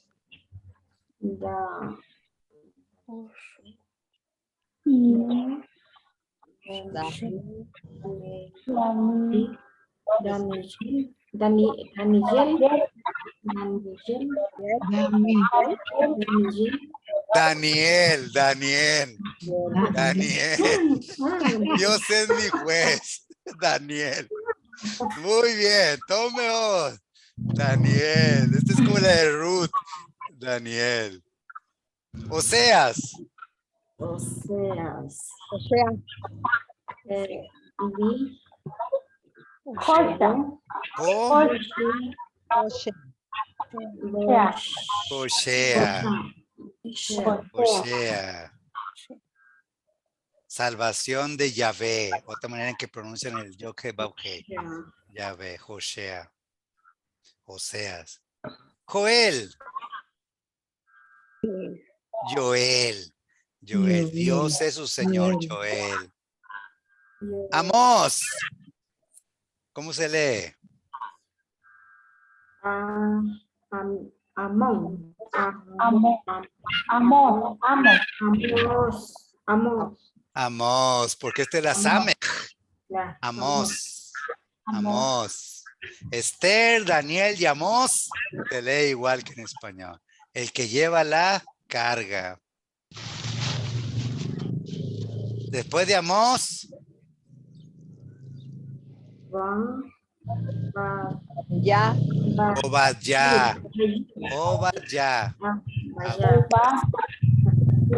Daniel. Dios es mi juez. Daniel. Muy bien, tome. Daniel. Esta es como la de Ruth. Daniel. Oseas. Hoshea. Salvación de Yahvé. Otra manera en que pronuncian el Yod-Heh-Vav-Heh. Yahvé, Hoshea. Oseas. Joel. Joel. Dios es su Señor, Joel. Amós. ¿Cómo se lee? Amós, porque este es la Samech. Amós. Esther, Daniel y Amós se lee igual que en español. El que lleva la carga. Después de Amós.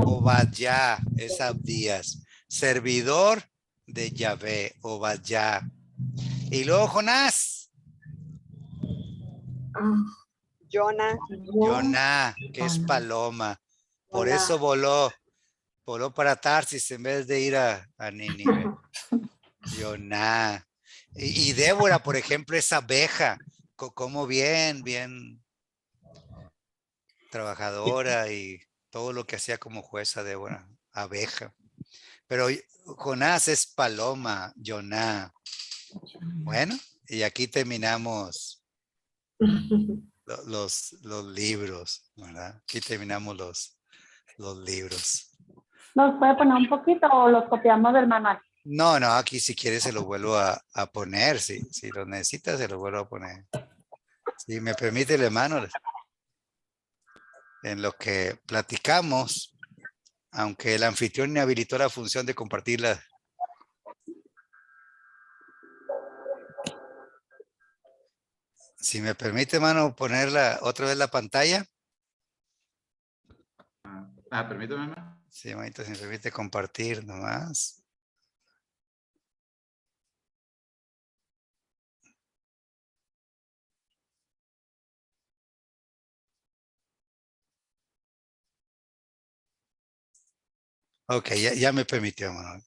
Obadya es Abdías, servidor de Yahvé, Obadya. Y luego Jonás. Jonás, que es paloma. Por eso voló para Tarsis en vez de ir a Nínive. Jonás. Y Débora, por ejemplo, es abeja, como bien trabajadora y todo lo que hacía como jueza Débora, abeja. Pero Jonás es paloma, Jonás. Bueno, y aquí terminamos los libros, ¿verdad? Aquí terminamos los libros. ¿Nos puede poner un poquito o los copiamos del manual? No, aquí si quieres se lo vuelvo a poner, si lo necesitas se lo vuelvo a poner. Si me permite el hermano, en lo que platicamos, Aunque el anfitrión me habilitó la función de compartirla. Si me permite, hermano, ponerla otra vez la pantalla. Permítame, hermano. Sí, hermanito, si me permite compartir nomás. Ok, ya me permitió, hermano.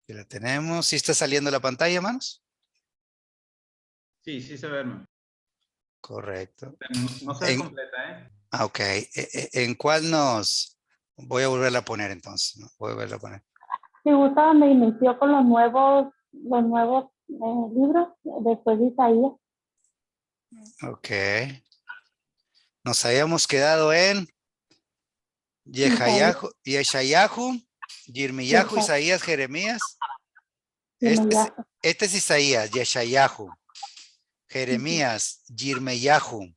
Ya la tenemos. ¿Sí está saliendo la pantalla, hermanos? Sí, sí se ve, hermano. Correcto. No se ve completa, ¿eh? Ok. ¿En cuál nos...? Voy a volverla a poner entonces, ¿no? Voy a volverla a poner. Si gusta donde inició con los nuevos libros después de Isaías. Ok. Nos habíamos quedado en Yeshayahu, Yirmiyahu, Isaías, Jeremías. Este es Isaías, Yeshayahu. Jeremías, Yirmiyahu.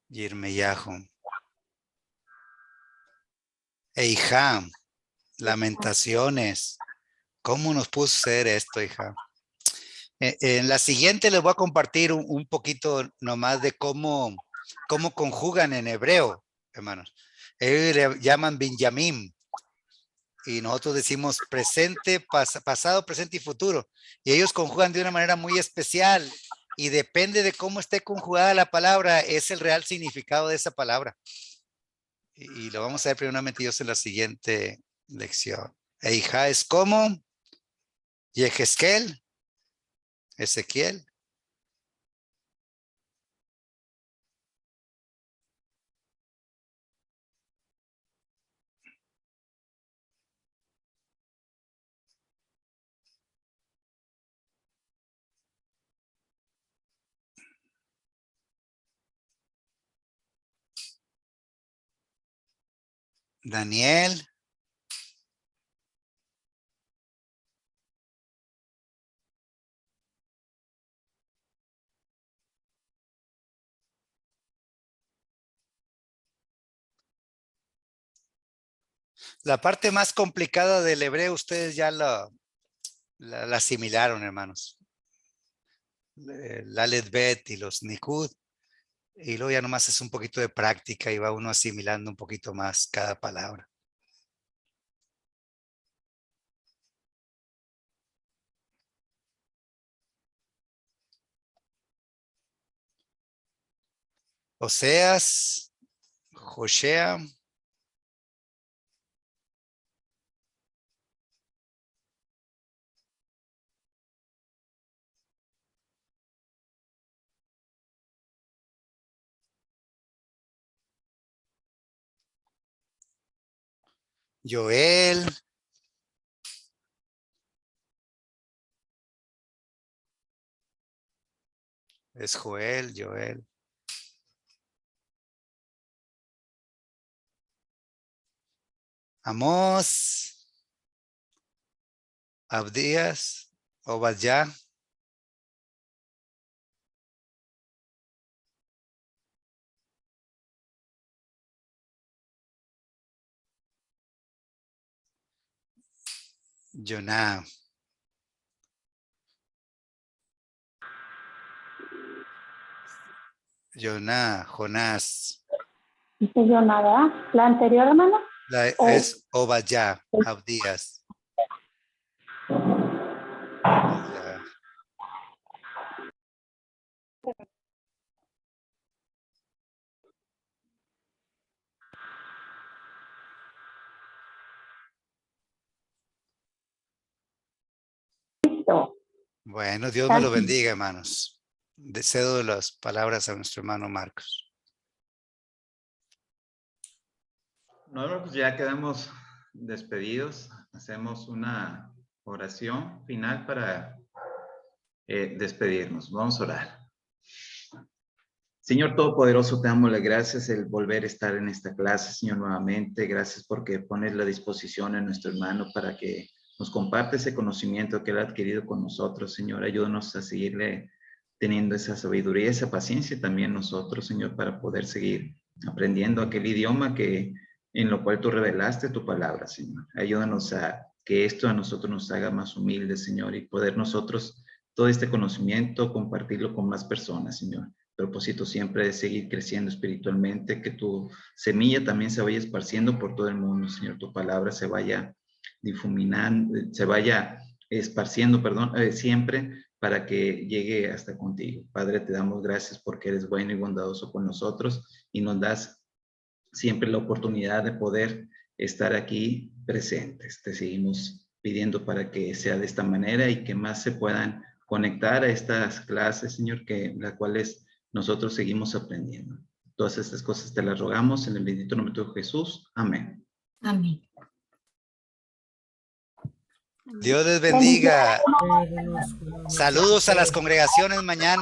Yirmiyahu. Eijam, Lamentaciones. ¿Cómo nos puso a hacer esto, hija? En la siguiente les voy a compartir un poquito nomás de cómo conjugan en hebreo, hermanos. Ellos le llaman Binyamin. Y nosotros decimos presente, pasado, presente y futuro. Y ellos conjugan de una manera muy especial. Y depende de cómo esté conjugada la palabra, es el real significado de esa palabra. Y lo vamos a ver primeramente Dios en la siguiente lección. Eija es como Yehezkel, Ezequiel. Daniel. La parte más complicada del hebreo, ustedes ya la asimilaron, hermanos. El Aleph Bet y los Nikud. Y luego ya nomás es un poquito de práctica y va uno asimilando un poquito más cada palabra. Oseas, Joshea. Joel. Es Joel, Joel. Amós. Abdías. Obadjá. Joná. Joná, Jonás. Dice Joná, ¿verdad? ¿La anterior, hermano? Es Obadjá, Abdías. Bueno, Dios me lo bendiga, hermanos. Cedo las palabras a nuestro hermano Marcos. Nosotros pues ya quedamos despedidos. Hacemos una oración final para despedirnos. Vamos a orar. Señor Todopoderoso, te damos las gracias el volver a estar en esta clase, Señor, nuevamente. Gracias porque pones la disposición en nuestro hermano para que nos comparte ese conocimiento que él ha adquirido con nosotros, Señor. Ayúdanos a seguirle teniendo esa sabiduría, esa paciencia también nosotros, Señor, para poder seguir aprendiendo aquel idioma en lo cual tú revelaste tu palabra, Señor. Ayúdanos a que esto a nosotros nos haga más humildes, Señor, y poder nosotros todo este conocimiento compartirlo con más personas, Señor. Propósito siempre de seguir creciendo espiritualmente, que tu semilla también se vaya esparciendo por todo el mundo, Señor. Tu palabra se vaya difuminando, se vaya esparciendo, perdón, siempre para que llegue hasta contigo. Padre, te damos gracias porque eres bueno y bondadoso con nosotros y nos das siempre la oportunidad de poder estar aquí presentes. Te seguimos pidiendo para que sea de esta manera y que más se puedan conectar a estas clases, Señor, las cuales nosotros seguimos aprendiendo. Todas estas cosas te las rogamos en el bendito nombre de Jesús. Amén. Amén. Dios les bendiga. Buenos- Saludos a las congregaciones mañana.